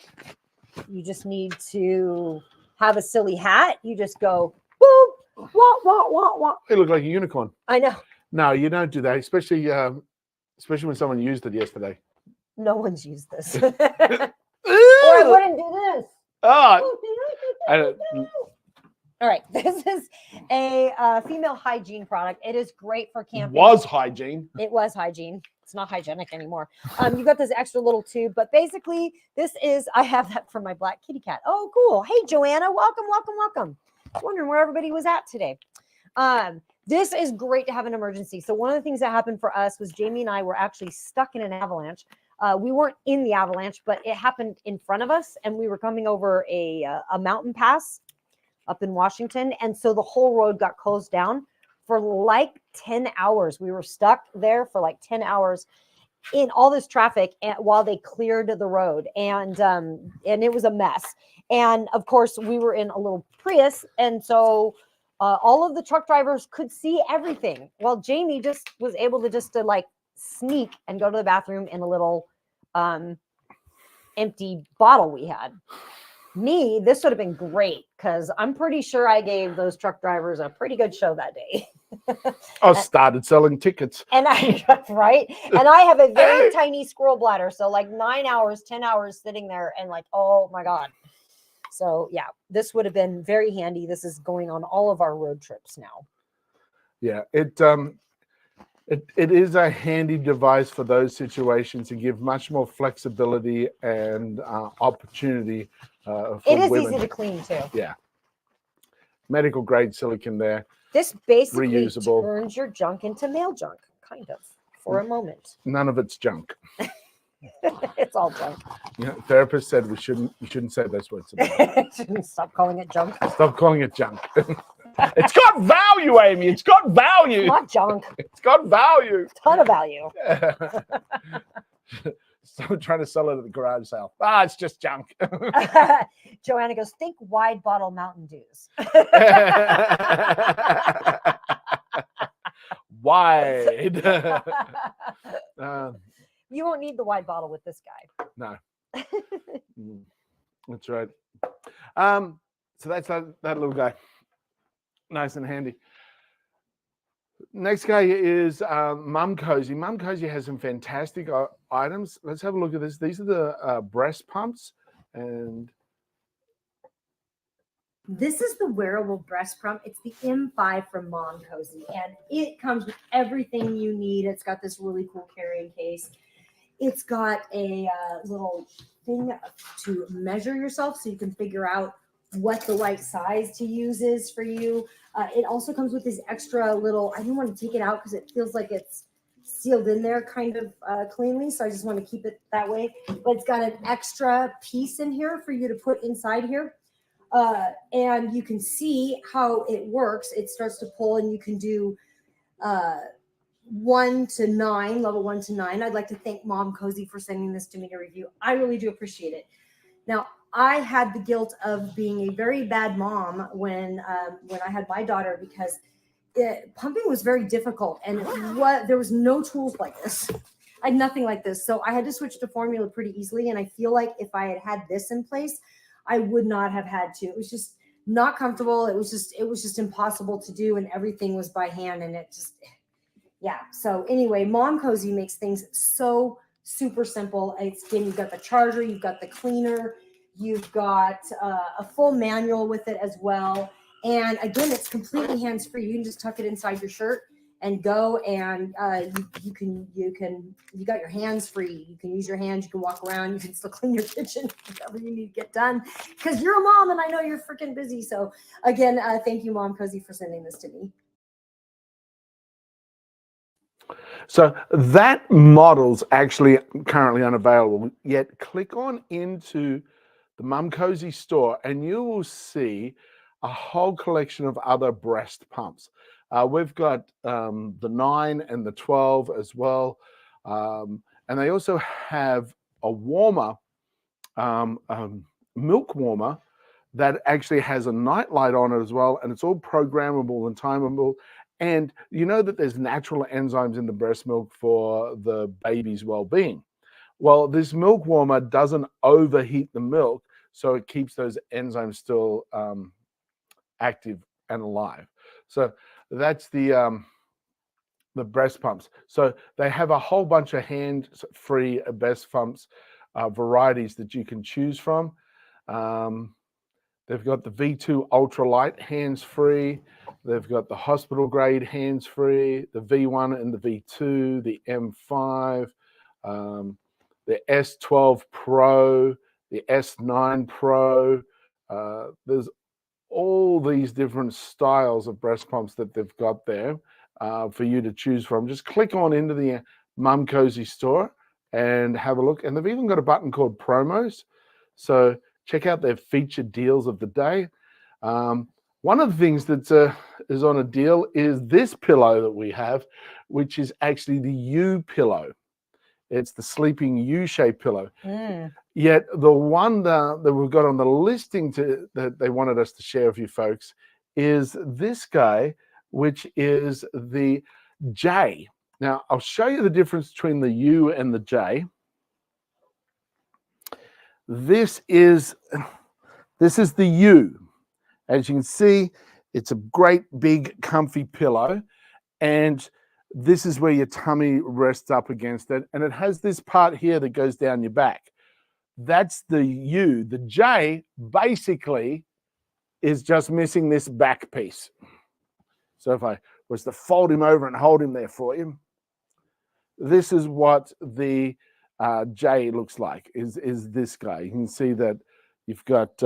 you just need to have a silly hat. You just go, boop, wah, wah, wah, wah. It looked like a unicorn. I know. No, you don't do that, especially when someone used it yesterday. No one's used this. Or I wouldn't do this. Oh, All right, this is a female hygiene product. It is great for camping. Was hygiene. It was hygiene. It's not hygienic anymore. You got this extra little tube, but basically this is, I have that for my black kitty cat. Oh, cool. Hey, Joanna, welcome, welcome, welcome. Wondering where everybody was at today. This is great to have an emergency. So one of the things that happened for us was Jamie and I were actually stuck in an avalanche. We weren't in the avalanche, but it happened in front of us, and we were coming over a mountain pass up in Washington. And so the whole road got closed down for like 10 hours. We were stuck there for like 10 hours in all this traffic while they cleared the road. And it was a mess. And of course, we were in a little Prius. And so all of the truck drivers could see everything. Well, Jamie just was able to like sneak and go to the bathroom in a little empty bottle we had. Me, this would have been great because I'm pretty sure I gave those truck drivers a pretty good show that day. I started selling tickets. And right? And I have a very tiny squirrel bladder. So like 9 hours, 10 hours sitting there and like, oh my God. So yeah, this would have been very handy. This is going on all of our road trips now. Yeah, it is a handy device for those situations to give much more flexibility and opportunity for It is women. easy to clean too. Yeah. Medical grade silicone there. This basically Reusable. turns your junk into male junk, kind of, for a moment. None of it's junk. It's all junk. Yeah, therapist said you shouldn't say those words about it. Stop calling it junk. Stop calling it junk. It's got value, Amy. It's got value. Not junk. It's got value. Ton of value. So trying to sell it at the garage sale. It's just junk. Joanna goes, think wide bottle Mountain Dews. Wide. You won't need the wide bottle with this guy. No. That's right. So that's that little guy. Nice and handy. Next guy is Mum Cozy. Mum Cozy has some fantastic items. Let's have a look at this. These are the breast pumps, and this is the wearable breast pump. It's the M5 from Mom Cozy, and it comes with everything you need. It's got this really cool carrying case. It's got a little thing to measure yourself so you can figure out what the right size to use is for you. It also comes with this extra little, I didn't want to take it out because it feels like it's sealed in there kind of cleanly. So I just want to keep it that way. But it's got an extra piece in here for you to put inside here. And you can see how it works. It starts to pull and you can do 1 to 9, level 1 to 9. I'd like to thank Mom Cozy for sending this to me to review. I really do appreciate it. Now, I had the guilt of being a very bad mom when I had my daughter because pumping was very difficult and there was no tools like this. I had nothing like this. So I had to switch to formula pretty easily. And I feel like if I had had this in place, I would not have had to. It was just not comfortable. It was just impossible to do. And everything was by hand. And it just, yeah. So anyway, Mom Cozy makes things so super simple. You've got the charger, you've got the cleaner, you've got a full manual with it as well. And again, it's completely hands-free. You can just tuck it inside your shirt and go, and you got your hands free. You can use your hands, you can walk around, you can still clean your kitchen, whatever you need to get done, because you're a mom and I know you're freaking busy. So again, thank you, Mom Cozy, for sending this to me. So that model's actually currently unavailable, yet click on into the Mum Cozy store and you will see a whole collection of other breast pumps. We've got the 9 and the 12 as well. And they also have a warmer, milk warmer that actually has a night light on it as well. And it's all programmable and timable. And you know that there's natural enzymes in the breast milk for the baby's well-being. Well, this milk warmer doesn't overheat the milk, so it keeps those enzymes still active and alive. So that's the breast pumps. So they have a whole bunch of hand-free breast pumps varieties that you can choose from. They've got the V2 ultralight hands-free. They've got the hospital grade hands-free, the V1 and the V2, the M5, the S12 Pro, the S9 Pro. There's all these different styles of breast pumps that they've got there for you to choose from. Just click on into the Mum Cozy store and have a look. And they've even got a button called promos. So check out their featured deals of the day. One of the things that is on a deal is this pillow that we have, which is actually the U pillow. It's the sleeping U-shaped pillow. Yet the one that we've got on the listing that they wanted us to share with you folks is this guy, which is the J. Now, I'll show you the difference between the U and the J. This is the U. As you can see, it's a great big comfy pillow, and this is where your tummy rests up against it, and it has this part here that goes down your back. That's the U. The J basically is just missing this back piece. So if I was to fold him over and hold him there for you, this is what the J looks like, is this guy. You can see that you've got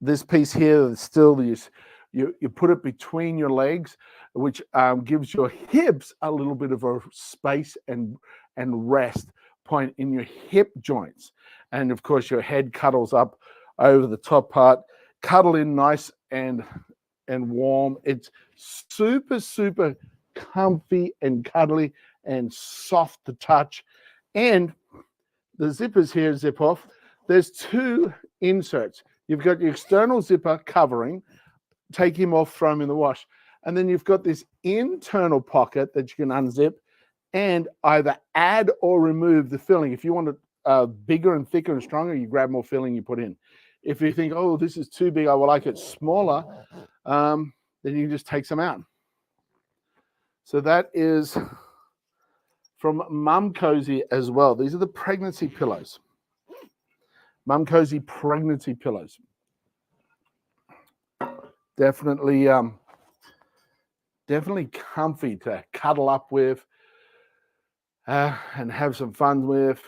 this piece here that's still, you put it between your legs, which gives your hips a little bit of a space and rest point in your hip joints. And of course, your head cuddles up over the top part, cuddle in nice and and warm. It's super, super comfy and cuddly and soft to touch. And the zippers here zip off. There's two inserts. You've got your external zipper covering, take him off, throw him in the wash. And then you've got this internal pocket that you can unzip and either add or remove the filling. If you want it bigger and thicker and stronger, you grab more filling, you put in. If you think, oh, this is too big, I would like it smaller, then you can just take some out. So that is from Mum Cozy as well. These are the pregnancy pillows. Mum Cozy pregnancy pillows. Definitely, definitely comfy to cuddle up with and have some fun with.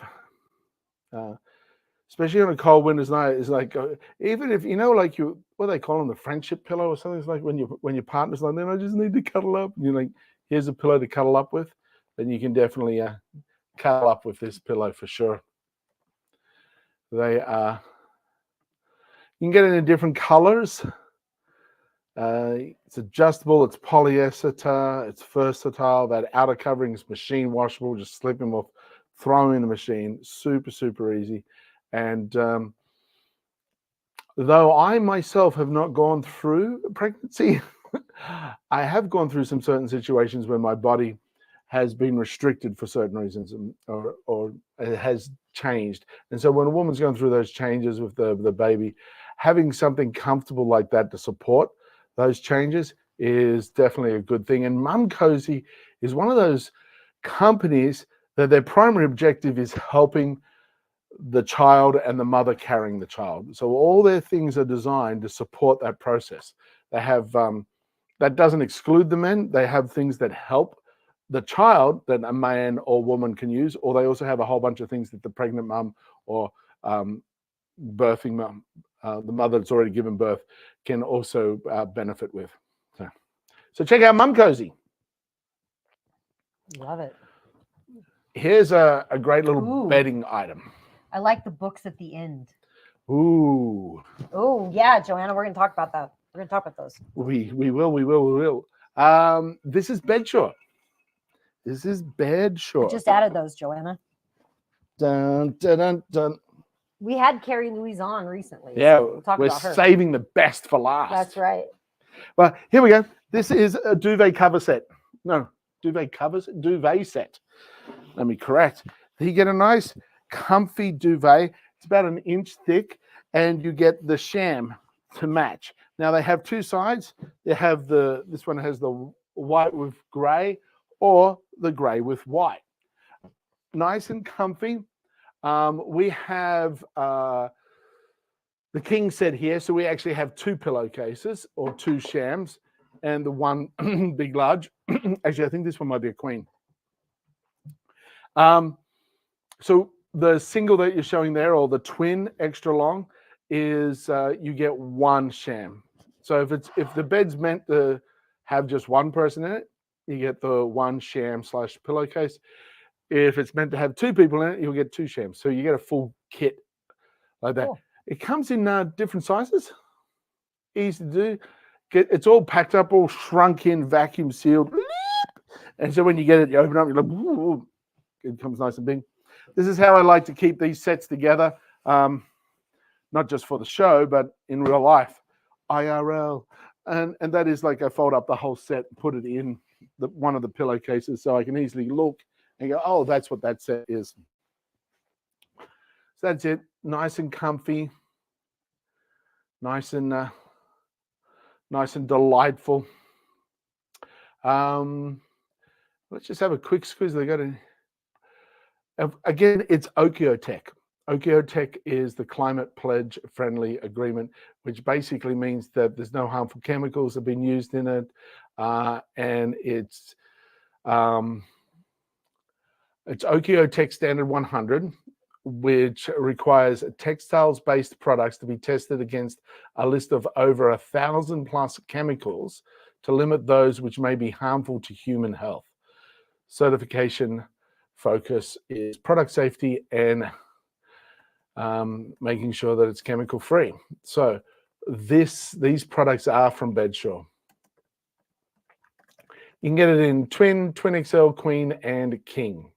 Especially on a cold winter's night, it's like even if like what they call them, the friendship pillow or something. It's like when your partner's like, then I just need to cuddle up. And you're like, here's a pillow to cuddle up with. Then you can definitely cuddle up with this pillow for sure. They are. You can get it in different colors. It's adjustable. It's polyester. It's versatile. That outer covering is machine washable. Just slip them off, throw them in the machine. Super, super easy. And though I myself have not gone through pregnancy, I have gone through some certain situations where my body has been restricted for certain reasons or it has changed. And so when a woman's going through those changes with the baby, having something comfortable like that to support those changes is definitely a good thing. And Mum Cozy is one of those companies that their primary objective is helping the child and the mother carrying the child. So all their things are designed to support that process. They have, that doesn't exclude the men. They have things that help the child that a man or woman can use, or they also have a whole bunch of things that the pregnant mum or birthing mum, the mother that's already given birth, can also benefit with. So check out Mum Cozy. Love it. Here's a great little bedding item. I like the books at the end. Ooh. Oh, yeah, Joanna, we're going to talk about that. We're going to talk about those. We will. This is Bedsure. This is Bedsure. I just added those, Joanna. Dun, dun, dun, dun. We had Carrie Louise on recently. Yeah, so we're about her. Saving the best for last. That's right. Well, here we go. This is a duvet cover set. No, duvet set. Let me correct. You get a nice comfy duvet. It's about an inch thick, and you get the sham to match. Now they have two sides. They have this one has the white with gray or the gray with white. Nice and comfy. We have the king set here, so we actually have two pillowcases or two shams and the one big large. Actually, I think this one might be a queen. So the single that you're showing there, or the twin extra long, is you get one sham. So if the bed's meant to have just one person in it, you get the one sham / pillowcase. If it's meant to have two people in it, you'll get two shams. So you get a full kit like that. Cool. It comes in different sizes. Easy to do. It's all packed up, all shrunk in, vacuum sealed. And so when you get it, you open it up, you're like, ooh, it comes nice and big. This is how I like to keep these sets together. Not just for the show, but in real life, IRL. And that is like I fold up the whole set, put it in one of the pillowcases so I can easily look and go, oh, that's what that set is. So that's it. Nice and comfy. Nice and delightful. Let's just have a quick squeeze. They got to. Again, it's Okiotech. Okiotech is the Climate Pledge Friendly Agreement, which basically means that there's no harmful chemicals that have been used in it, and it's Okiotech Standard 100, which requires textiles-based products to be tested against a list of over 1,000+ chemicals to limit those which may be harmful to human health. Certification focus is product safety and making sure that it's chemical free. So these products are from Bedsure. You can get it in twin, twin XL, queen, and king.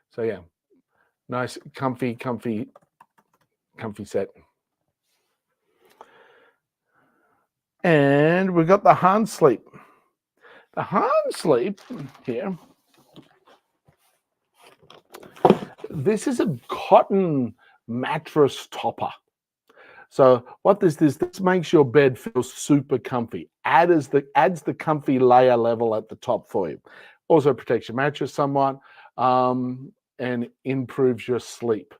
So yeah, nice, comfy set. And we've got the Hans Sleep. The Hans Sleep here. This is a cotton mattress topper. So what this makes your bed feel super comfy. Adds the comfy layer level at the top for you. Also protects your mattress somewhat and improves your sleep.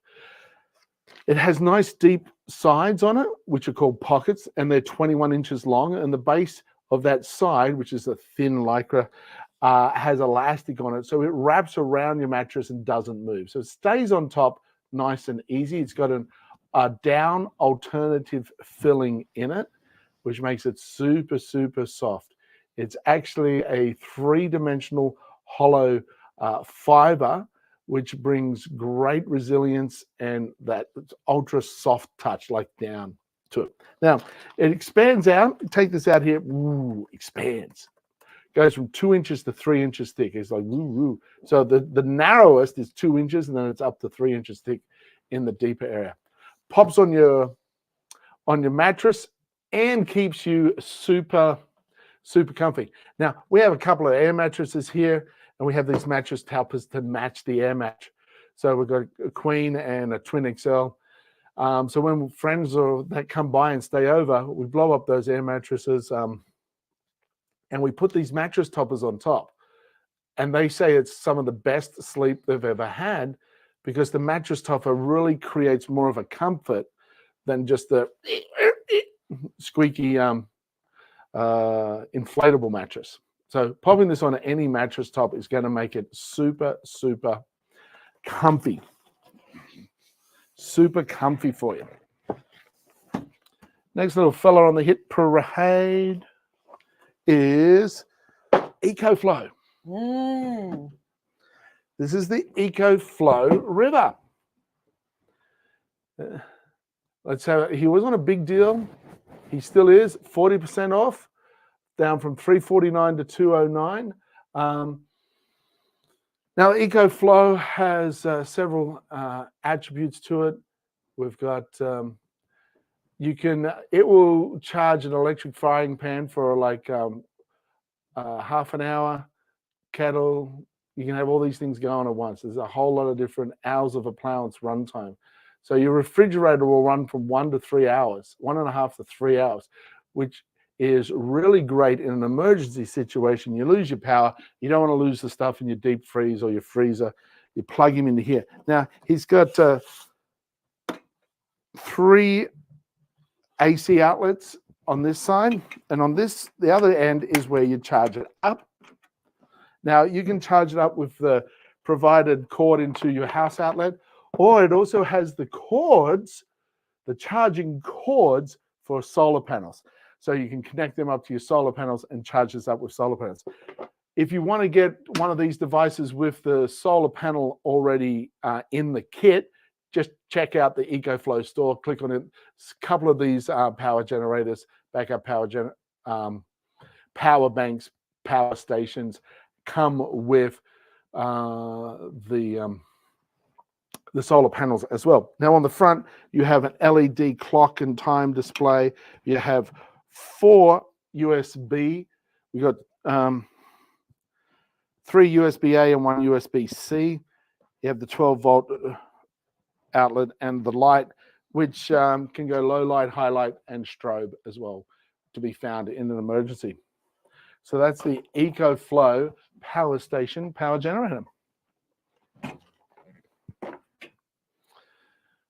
It has nice deep sides on it, which are called pockets, and they're 21 inches long. And the base of that side, which is a thin lycra, has elastic on it. So it wraps around your mattress and doesn't move. So it stays on top nice and easy. It's got a down alternative filling in it, which makes it super, super soft. It's actually a three-dimensional hollow fiber, which brings great resilience and that ultra soft touch like down to it. Now, it expands out. Take this out here. Ooh, expands. Goes from 2 inches to 3 inches thick. It's like, ooh. So the narrowest is 2 inches, and then it's up to 3 inches thick in the deeper area. Pops on your mattress and keeps you super, super comfy. Now, we have a couple of air mattresses here, and we have these mattress toppers to match the air match. So we've got a queen and a twin XL. So when friends that come by and stay over, we blow up those air mattresses and we put these mattress toppers on top. And they say it's some of the best sleep they've ever had because the mattress topper really creates more of a comfort than just the squeaky inflatable mattress. So popping this on any mattress top is going to make it super, super comfy. Super comfy for you. Next little fella on the hit parade is EcoFlow. This is the EcoFlow River. Let's have it. He was on a big deal. He still is 40% off, down from $349 to $209. Now, EcoFlow has several attributes to it. We've got it will charge an electric frying pan for like half an hour. Kettle, you can have all these things going at once. There's a whole lot of different hours of appliance runtime. So your refrigerator will run from 1 to 3 hours, 1.5 to 3 hours, which is really great in an emergency situation. You lose your power. You don't want to lose the stuff in your deep freeze or your freezer. You plug him into here. Now, he's got 3 AC outlets on this side. And on this, the other end is where you charge it up. Now, you can charge it up with the provided cord into your house outlet, or it also has the cords, the charging cords for solar panels. So you can connect them up to your solar panels and charge this up with solar panels. If you want to get one of these devices with the solar panel already in the kit, just check out the EcoFlow store, click on it. A couple of these power generators, backup power banks, power stations come with the solar panels as well. Now on the front, you have an LED clock and time display. You have 4 USB. We got 3 USB-A and 1 USB-C. You have the 12-volt outlet and the light, which can go low light, high light, and strobe as well, to be found in an emergency. So that's the EcoFlow power station power generator.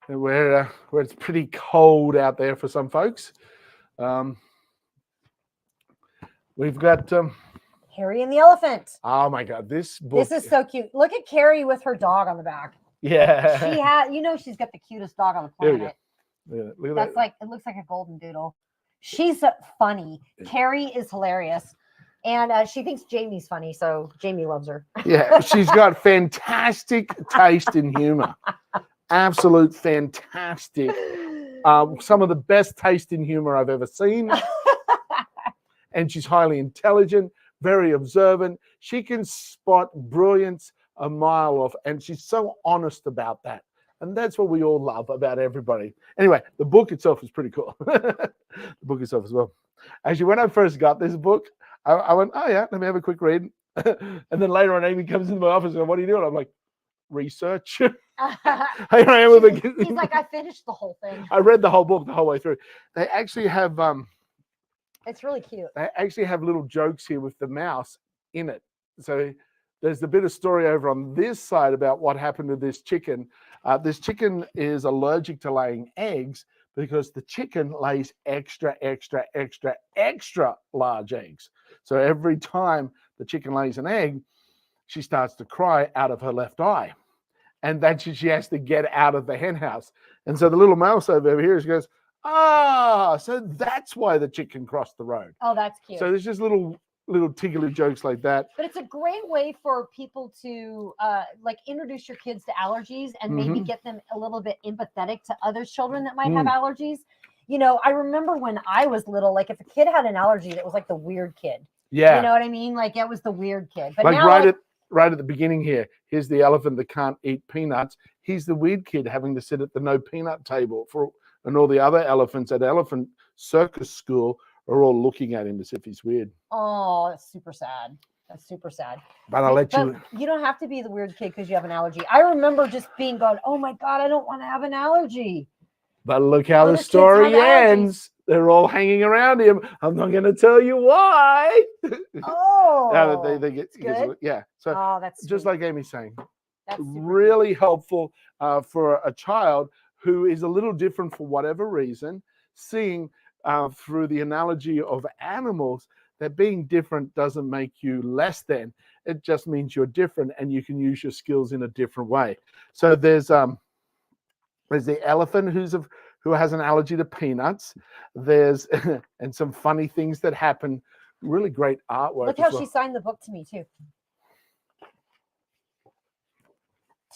Where it's pretty cold out there for some folks. We've got Carrie and the Elephant. Oh my God, this book. This is so cute. Look at Carrie with her dog on the back. Yeah. She had, she's got the cutest dog on the planet. Yeah, look at That's that. like, it looks like a golden doodle. She's funny. Carrie is hilarious. And she thinks Jamie's funny, so Jamie loves her. Yeah, she's got fantastic taste in humor. Absolute fantastic. Some of the best taste in humor I've ever seen. And she's highly intelligent, very observant. She can spot brilliance a mile off, and she's so honest about that. And that's what we all love about everybody. Anyway, the book itself is pretty cool. The book itself as well. Actually, when I first got this book, I went, oh yeah, let me have a quick read. And then later on, Amy comes into my office and goes, what are you doing? I'm like, research. Here I am with He's like, I finished the whole thing. I read the whole book the whole way through. They actually have It's really cute. they actually have little jokes here with the mouse in it. So there's a bit of story over on this side about what happened to this chicken. This chicken is allergic to laying eggs because the chicken lays extra large eggs. So every time the chicken lays an egg, she starts to cry out of her left eye. And then she has to get out of the hen house. And so the little mouse over here, she goes, so that's why the chicken crossed the road. Oh, that's cute. So there's just little tiggly jokes like that. But it's a great way for people to like introduce your kids to allergies and maybe get them a little bit empathetic to other children that might have allergies. You know, I remember when I was little, like if a kid had an allergy, that was like the weird kid. Yeah. You know what I mean? Like it was the weird kid. But like now, right at the beginning here, here's the elephant that can't eat peanuts. He's the weird kid having to sit at the no peanut table and all the other elephants at elephant circus school are all looking at him as if he's weird. Oh, that's super sad. That's super sad. But I'll let you. You don't have to be the weird kid because you have an allergy. I remember just going, oh my God, I don't want to have an allergy. But look how the story ends. They're all hanging around him. I'm not going to tell you why. Oh, they get good. Yeah. So that's just sweet. like Amy's saying, That's really helpful for a child who is a little different for whatever reason, seeing through the analogy of animals that being different doesn't make you less than. It just means you're different and you can use your skills in a different way. So there's the elephant who has an allergy to peanuts. There's and some funny things that happen. Really great artwork. Look how she signed the book to me too.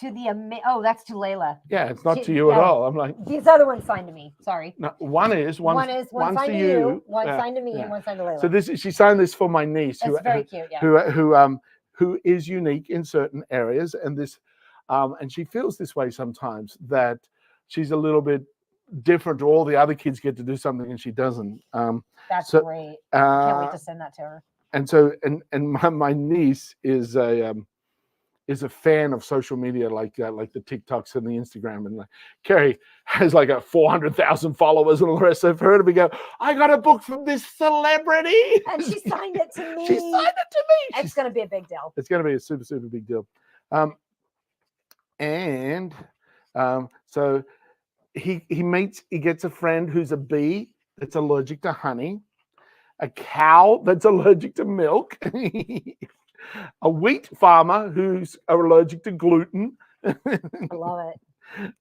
That's to Layla. Yeah, it's not to you at all. I'm like, these other ones signed to me. Sorry. No, one signed to you, one signed to me, and one signed to Layla. So she signed this for my niece, very cute. Yeah. Who is unique in certain areas, and and she feels this way sometimes, that she's a little bit different to all the other kids get to do something and she doesn't. That's great. I can't wait to send that to her. And so my niece is a fan of social media like the TikToks and the Instagram, and like Carrie has like 400,000 followers and all the rest. So for her to be go, I got a book from this celebrity, and she signed it to me. She signed it to me. It's going to be a big deal. It's going to be a super big deal. So he gets a friend who's a bee that's allergic to honey, a cow that's allergic to milk. A wheat farmer who's allergic to gluten. I love it.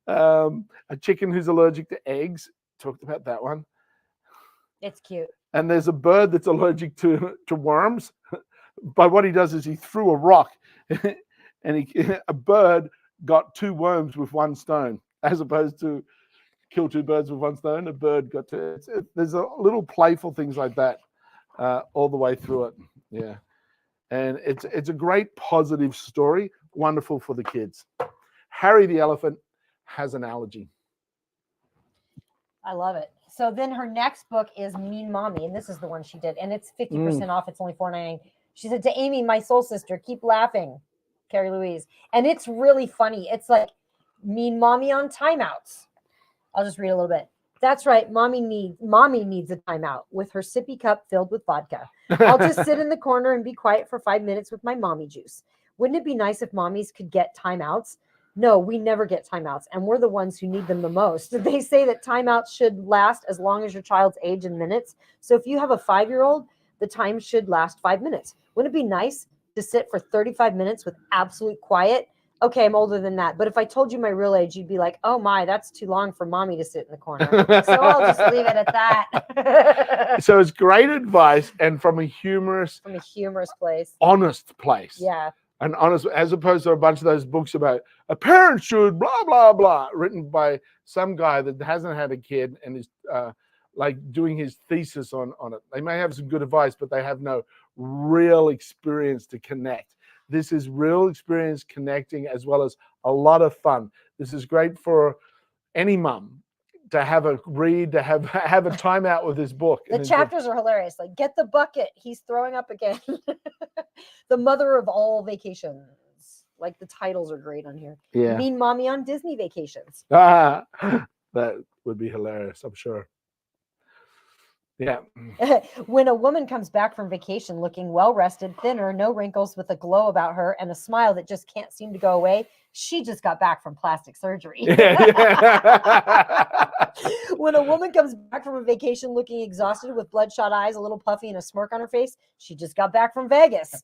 A chicken who's allergic to eggs. Talked about that one. It's cute. And there's a bird that's allergic to worms. But what he does is he threw a rock, and a bird got 2 worms with 1 stone, as opposed to kill 2 birds with 1 stone. A bird got 2. There's a little playful things like that all the way through it. Yeah. And it's a great positive story, wonderful for the kids. Harry the elephant has an allergy. I love it. So then her next book is Mean Mommy, and this is the one she did, and it's 50% off. It's only $4.99. She said to Amy, my soul sister, keep laughing, Carrie Louise. And it's really funny. It's like Mean Mommy on timeouts. I'll just read a little bit. That's right. Mommy needs a timeout with her sippy cup filled with vodka. I'll just sit in the corner and be quiet for 5 minutes with my mommy juice. Wouldn't it be nice if mommies could get timeouts? No, we never get timeouts, and we're the ones who need them the most. They say that timeouts should last as long as your child's age in minutes. So if you have a 5-year-old, the time should last 5 minutes. Wouldn't it be nice to sit for 35 minutes with absolute quiet? Okay, I'm older than that. But if I told you my real age, you'd be like, oh my, that's too long for mommy to sit in the corner. So I'll just leave it at that. So it's great advice, and from a humorous place. Honest place. Yeah. And honest, as opposed to a bunch of those books about a parent should blah, blah, blah, written by some guy that hasn't had a kid and is like doing his thesis on it. They may have some good advice, but they have no real experience to connect. This is real experience connecting as well as a lot of fun. This is great for any mum to have a read, to have a time out with this book. The chapters are hilarious. Like, get the bucket. He's throwing up again. The mother of all vacations. Like, the titles are great on here. Yeah. Mean Mommy on Disney Vacations. That would be hilarious, I'm sure. Yeah. When a woman comes back from vacation looking well rested, thinner, no wrinkles, with a glow about her and a smile that just can't seem to go away, she just got back from plastic surgery. When a woman comes back from a vacation looking exhausted with bloodshot eyes, a little puffy, and a smirk on her face, she just got back from Vegas.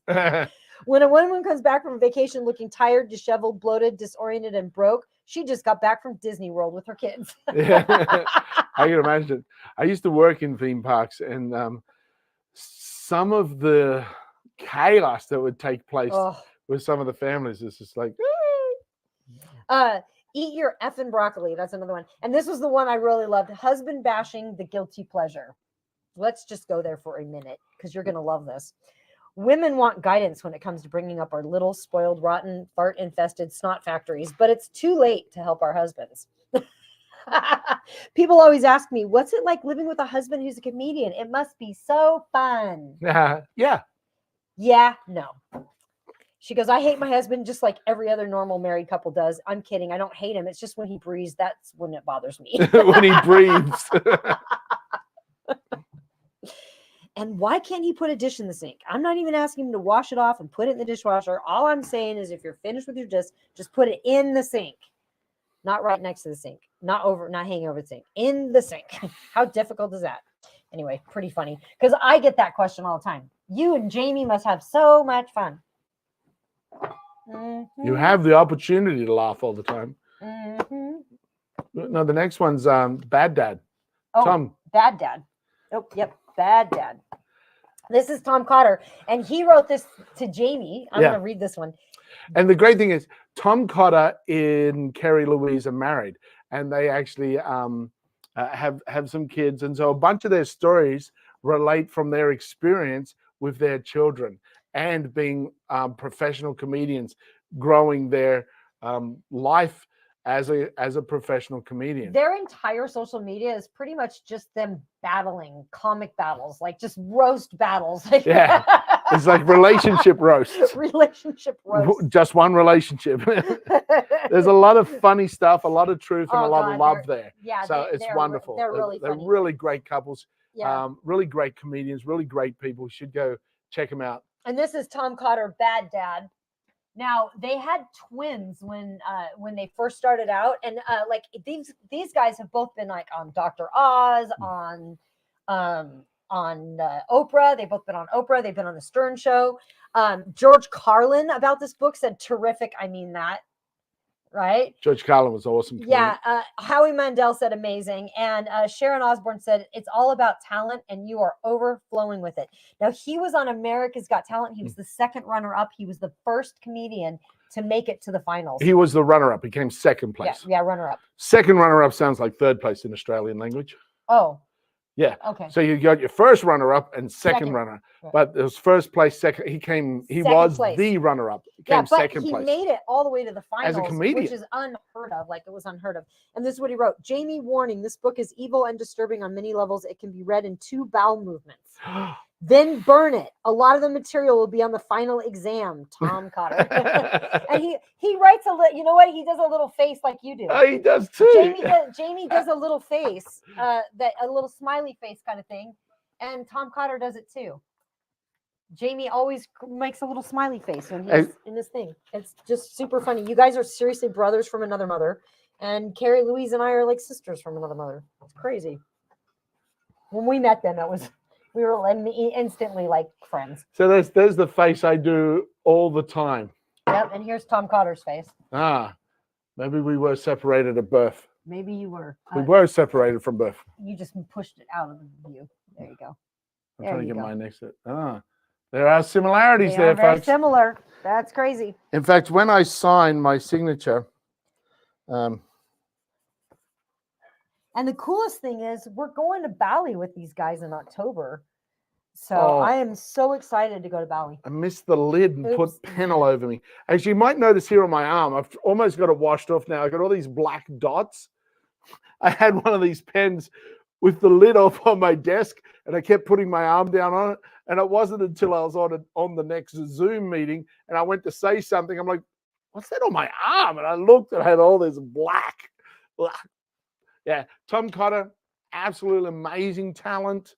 When a woman comes back from a vacation looking tired, disheveled, bloated, disoriented, and broke, she just got back from Disney World with her kids. Yeah. I can imagine. I used to work in theme parks, and some of the chaos that would take place with some of the families is just like, Eat your effing broccoli. That's another one. And this was the one I really loved. Husband bashing, the guilty pleasure. Let's just go there for a minute because you're going to love this. Women want guidance when it comes to bringing up our little, spoiled, rotten, fart-infested snot factories, but it's too late to help our husbands. People always ask me, what's it like living with a husband who's a comedian? It must be so fun. yeah. Yeah, no. She goes, I hate my husband just like every other normal married couple does. I'm kidding. I don't hate him. It's just when he breathes, that's when it bothers me. When he breathes. And why can't he put a dish in the sink? I'm not even asking him to wash it off and put it in the dishwasher. All I'm saying is if you're finished with your dish, just put it in the sink. Not right next to the sink. Not hanging over the sink. In the sink. How difficult is that? Anyway, pretty funny. Because I get that question all the time. You and Jamie must have so much fun. Mm-hmm. You have the opportunity to laugh all the time. Mm-hmm. No, the next one's Bad Dad. Oh, Tom. Bad Dad. Oh, yep. Bad Dad. This is Tom Cotter. And he wrote this to Jamie. I'm going to read this one. And the great thing is, Tom Cotter and Carrie Louise are married, and they actually have some kids. And so a bunch of their stories relate from their experience with their children and being professional comedians, growing their life as a professional comedian. Their entire social media is pretty much just them battling, comic battles, like just roast battles. Yeah, it's like relationship roast. Relationship roast. Just one relationship. There's a lot of funny stuff, a lot of truth, and a lot of love there. Yeah, so it's wonderful. They're really funny. They're really great couples. Yeah. Really great comedians, really great people. You should go check them out. And this is Tom Cotter, Bad Dad. Now they had twins when they first started out, and like these guys have both been like on Dr. Oz, on Oprah. They've both been on Oprah. They've been on the Stern Show. George Carlin about this book said, "Terrific. I mean that." Right? George Carlin was awesome. Yeah. Howie Mandel said amazing. And Sharon Osbourne said, it's all about talent and you are overflowing with it. Now, he was on America's Got Talent. He was the second runner-up. He was the first comedian to make it to the finals. He was the runner-up. He came second place. Yeah, runner-up. Second runner-up sounds like third place in Australian language. Oh. Yeah. Okay. So you got your first runner-up and second runner. Right. But it was first place, second. He was the runner-up. Came second place. He made it all the way to the finals, as a comedian, which is unheard of. Like, it was unheard of. And this is what he wrote. Jamie, warning, this book is evil and disturbing on many levels. It can be read in 2 bowel movements. Then burn it. A lot of the material will be on the final exam. Tom Cotter. And he writes a little, you know what? He does a little face like you do. Oh, he does too. Jamie does a little face, a little smiley face kind of thing. And Tom Cotter does it too. Jamie always makes a little smiley face when he's in this thing. It's just super funny. You guys are seriously brothers from another mother. And Carrie Louise and I are like sisters from another mother. It's crazy. When we met them, we were instantly like friends. So there's the face I do all the time. Yep, and here's Tom Cotter's face. Maybe we were separated at birth. Maybe you were. We were separated from birth. You just pushed it out of the view. There you go. I'm trying to get mine next to it. There are similarities there, very folks. Similar. That's crazy. In fact, when I sign my signature, and the coolest thing is we're going to Bali with these guys in October. So Oh. I am so excited to go to Bali. I missed the lid and Oops. put pen all over me. As you might notice here on my arm, I've almost got it washed off now. I got all these black dots. I had one of these pens with the lid off on my desk, and I kept putting my arm down on it. And it wasn't until I was on the next Zoom meeting, and I went to say something. I'm like, "What's that on my arm?" And I looked, and I had all this black. Yeah, Tom Cotter, absolute amazing talent.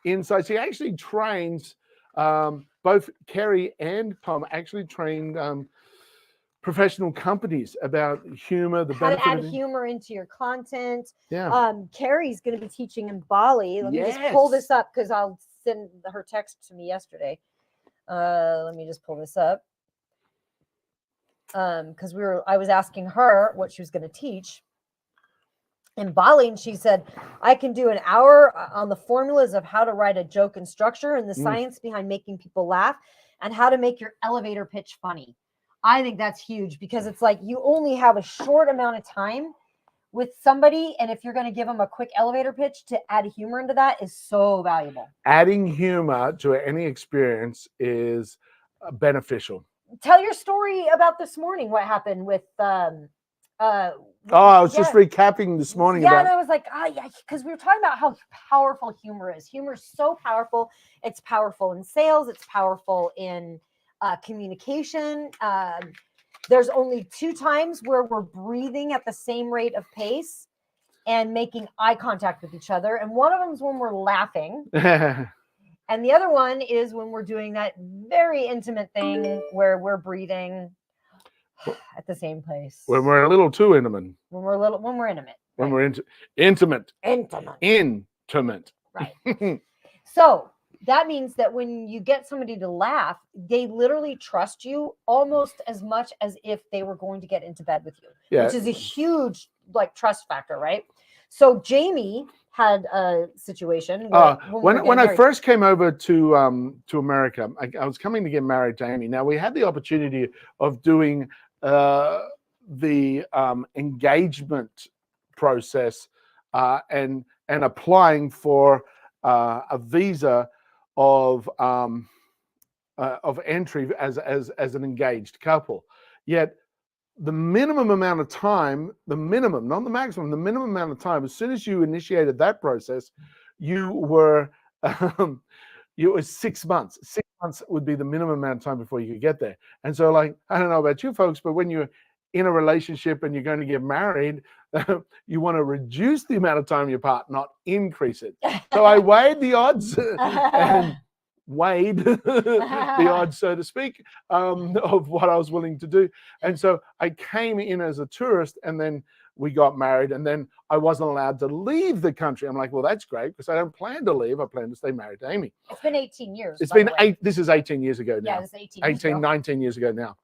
Insights. He actually trains both Kerry and Tom actually trained professional companies about humor, the How to benefit add of it. humor into your content. Yeah. Carrie's going to be teaching in Bali. Let me just pull this up because I'll send her text to me yesterday. Let me just pull this up because I was asking her what she was going to teach in Bali, and she said, I can do an hour on the formulas of how to write a joke and structure and the science behind making people laugh and how to make your elevator pitch funny. I think that's huge because it's like you only have a short amount of time with somebody, and if you're going to give them a quick elevator pitch, to add humor into that is so valuable. Adding humor to any experience is beneficial. Tell your story about this morning. What happened with I was just recapping this morning. Yeah, and I was like, yeah, because we were talking about how powerful humor is. Humor is so powerful. It's powerful in sales. It's powerful in communication. There's only 2 times where we're breathing at the same rate of pace and making eye contact with each other. And one of them is when we're laughing. And the other one is when we're doing that very intimate thing where we're breathing at the same place. When we're a little too intimate. When we're intimate. When we're intimate. Intimate. Right. So that means that when you get somebody to laugh, they literally trust you almost as much as if they were going to get into bed with you, which is a huge trust factor, right? So Jamie had a situation when I first came over to America. I was coming to get married to Amy. Now we had the opportunity of doing the engagement process and applying for a visa of entry as an engaged couple. Yet the minimum amount of time, the minimum, not the maximum, the minimum amount of time, as soon as you initiated that process, you were it was 6 months. 6 months would be the minimum amount of time before you could get there. And so, I don't know about you folks, but when you're in a relationship and you're going to get married, you want to reduce the amount of time you part, not increase it. So I weighed the odds and weighed the odds, so to speak, of what I was willing to do. And so I came in as a tourist, and then we got married, and then I wasn't allowed to leave the country. I'm like, well, that's great, because I don't plan to leave. I plan to stay married to Amy. It's been 18 years. It's been this is 18 years ago now. Yeah, it's 18 19 years ago now.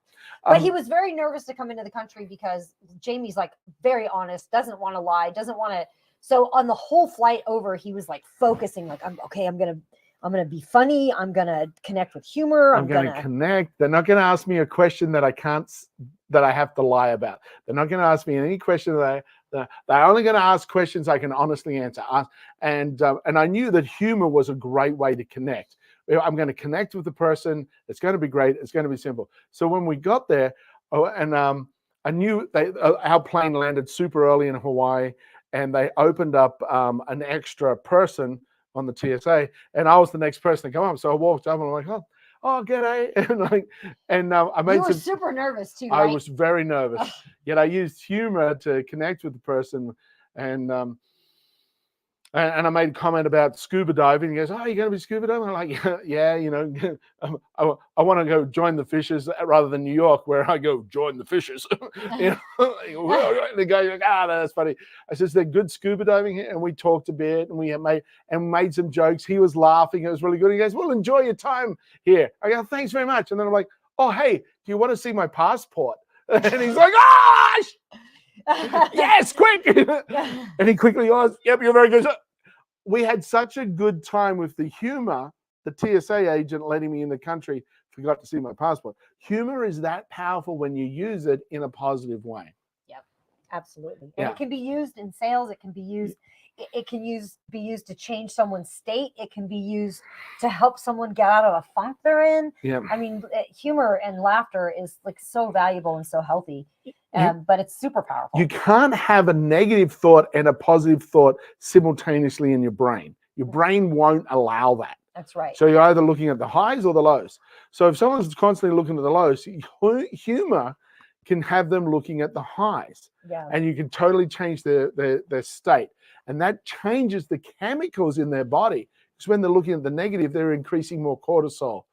But he was very nervous to come into the country because Jamie's very honest, doesn't want to lie, doesn't want to. So on the whole flight over, he was focusing, I'm gonna be funny. I'm gonna connect with humor. I'm gonna connect. They're not gonna ask me a question that I have to lie about. They're not gonna ask me any question they're only gonna ask questions I can honestly answer. And I knew that humor was a great way to connect. I'm going to connect with the person. It's going to be great. It's going to be simple. So when we got there, I knew our plane landed super early in Hawaii, and they opened up an extra person on the TSA, and I was the next person to come up. So I walked up, and I'm like, oh, g'day, and I made. You were super nervous too, right? I was very nervous. Yet I used humor to connect with the person, and I made a comment about scuba diving. He goes, "Oh, you're going to be scuba diving?" I'm like, "Yeah, I want to go join the fishes rather than New York, where I go join the fishes." The guy's like, that's funny. I says, "They're good scuba diving here," and we talked a bit, and we made some jokes. He was laughing. It was really good. He goes, "Well, enjoy your time here." I go, "Thanks very much." And then I'm like, "Oh, hey, do you want to see my passport?" And he's like, "Yes, quick!" And he quickly goes, "Yep, you're very good." We had such a good time with the humor. The TSA agent letting me in the country forgot to see my passport. Humor is that powerful when you use it in a positive way. Yep, absolutely. And it can be used in sales. It can be used it can be used to change someone's state. It can be used to help someone get out of a funk they're in. Yeah. I mean, humor and laughter is like so valuable and so healthy, but it's super powerful. You can't have a negative thought and a positive thought simultaneously in your brain. Your brain won't allow that. That's right. So you're either looking at the highs or the lows. So if someone's constantly looking at the lows, humor can have them looking at the highs. Yeah. And you can totally change their state. And that changes the chemicals in their body. Because when they're looking at the negative, they're increasing more cortisol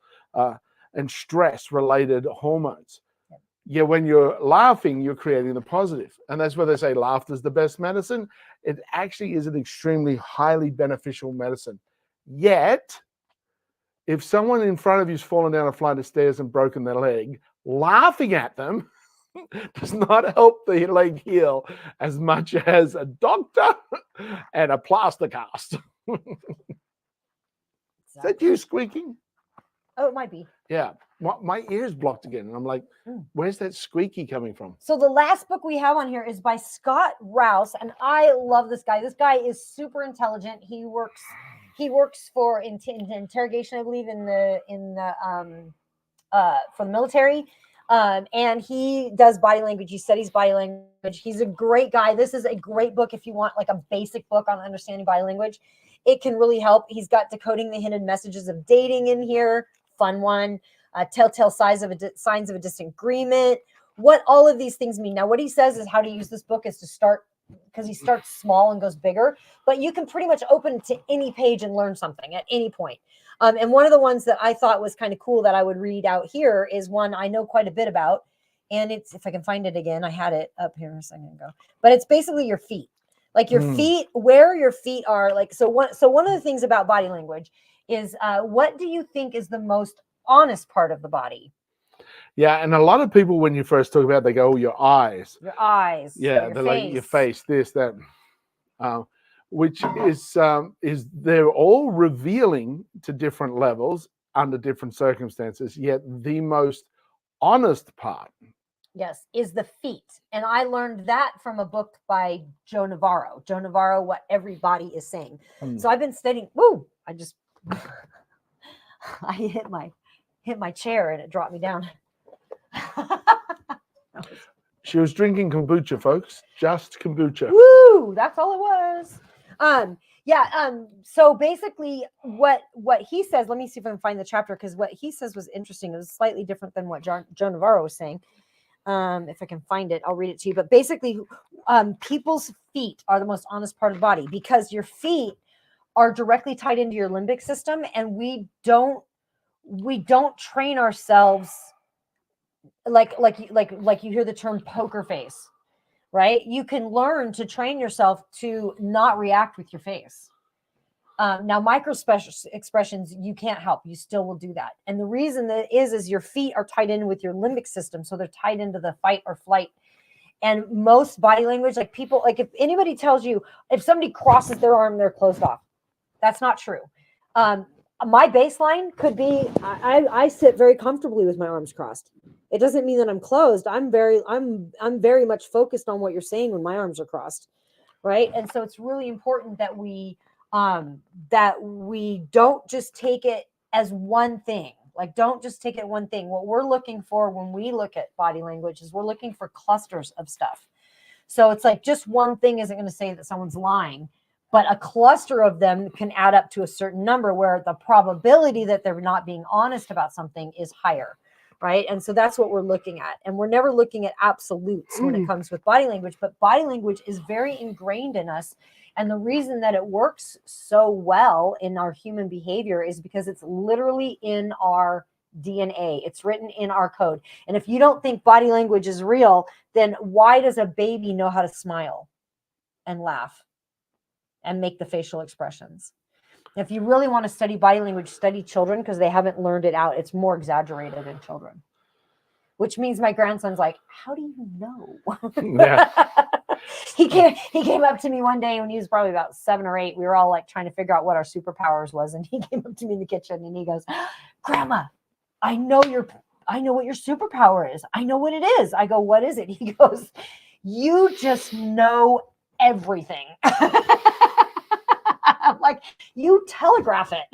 and stress-related hormones. Yeah, when you're laughing, you're creating the positive. And that's where they say laughter is the best medicine. It actually is an extremely highly beneficial medicine. Yet, if someone in front of you's fallen down a flight of stairs and broken their leg, laughing at them does not help the leg heal as much as a doctor and a plaster cast. Is that you squeaking? Oh, it might be. Yeah. My ear's blocked again. And I'm like, where's that squeaky coming from? So the last book we have on here is by Scott Rouse. And I love this guy. This guy is super intelligent. He works for interrogation, I believe, for the military. And he does body language. He studies body language. He's a great guy. This is a great book if you want like a basic book on understanding body language. It can really help. He's got Decoding the Hidden Messages of Dating in here. Fun one. Telltale signs of a disagreement. What all of these things mean. Now, what he says is how to use this book is to start, because he starts small and goes bigger, but you can pretty much open it to any page and learn something at any point. And one of the ones that I thought was kind of cool that I would read out here is one I know quite a bit about. And it's, if I can find it again, I had it up here a second ago, but it's basically your feet, like your feet, where your feet are. Like, so one of the things about body language is what do you think is the most honest part of the body? Yeah, and a lot of people, when you first talk about it, they go, oh, your eyes. Your eyes. Yeah, they're like your face, this, that. Which is they're all revealing to different levels under different circumstances, yet the most honest part. Yes, is the feet. And I learned that from a book by Joe Navarro. Joe Navarro, What Every Body is Saying. So I've been studying, I hit my chair and it dropped me down. She was drinking kombucha, folks. Just kombucha. Woo! That's all it was. So basically what he says, let me see if I can find the chapter, because what he says was interesting. It was slightly different than what Joe Navarro was saying. If I can find it, I'll read it to you. But basically, people's feet are the most honest part of the body, because your feet are directly tied into your limbic system, and we don't train ourselves like you hear the term poker face, right? You can learn to train yourself to not react with your face. Now, micro expressions, you can't help. You still will do that. And the reason that is your feet are tied in with your limbic system. So they're tied into the fight or flight. And most body language, like people, like if anybody tells you, if somebody crosses their arm, they're closed off. That's not true. My baseline could be, I sit very comfortably with my arms crossed. It doesn't mean that I'm closed. I'm very much focused on what you're saying when my arms are crossed. Right. And so it's really important that we don't just take it as one thing. Like, don't just take it one thing. What we're looking for when we look at body language is we're looking for clusters of stuff. So it's like just one thing isn't going to say that someone's lying, but a cluster of them can add up to a certain number where the probability that they're not being honest about something is higher. Right. And so that's what we're looking at. And we're never looking at absolutes when it comes with body language, but body language is very ingrained in us. And the reason that it works so well in our human behavior is because it's literally in our DNA. It's written in our code. And if you don't think body language is real, then why does a baby know how to smile and laugh and make the facial expressions? If you really want to study body language, study children, because they haven't learned it out. It's more exaggerated in children, which means my grandson's like, how do you know? Yeah. He came up to me one day when he was probably about 7 or 8. We were all like trying to figure out what our superpowers was. And he came up to me in the kitchen and he goes, Grandma, I know what your superpower is. I know what it is. I go, what is it? He goes, you just know everything. like, you telegraph it.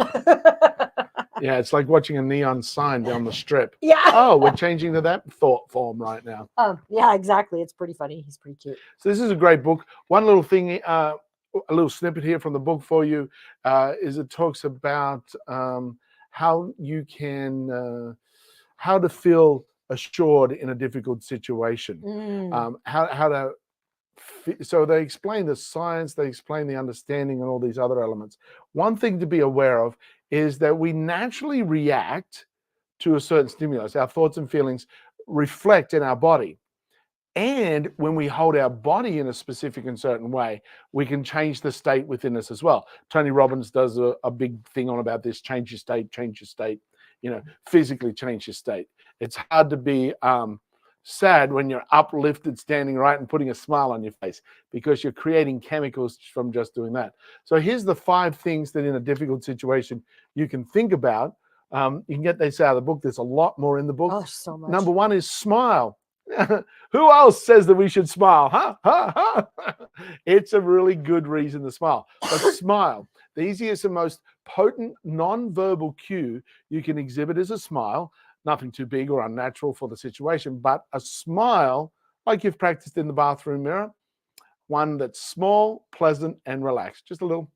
Yeah, it's like watching a neon sign down the strip. Yeah. Oh, we're changing to that thought form right now. Yeah, exactly. It's pretty funny. He's pretty cute. So this is a great book. One little thing, a little snippet here from the book for you, is it talks about how you can, how to feel assured in a difficult situation. How to, so they explain the science, they explain the understanding and all these other elements. One thing to be aware of is that we naturally react to a certain stimulus. Our thoughts and feelings reflect in our body. And when we hold our body in a specific and certain way, we can change the state within us as well. Tony Robbins does a big thing on about this: change your state, physically change your state. It's hard to be sad when you're uplifted, standing right and putting a smile on your face, because you're creating chemicals from just doing that. So here's the 5 things that in a difficult situation you can think about. You can get this out of the book. There's a lot more in the book. Oh, so much. Number 1 is smile. Who else says that we should smile? It's a really good reason to smile. But smile. The easiest and most potent non-verbal cue you can exhibit is a smile. Nothing too big or unnatural for the situation, but a smile like you've practiced in the bathroom mirror. One that's small, pleasant, and relaxed. Just a little.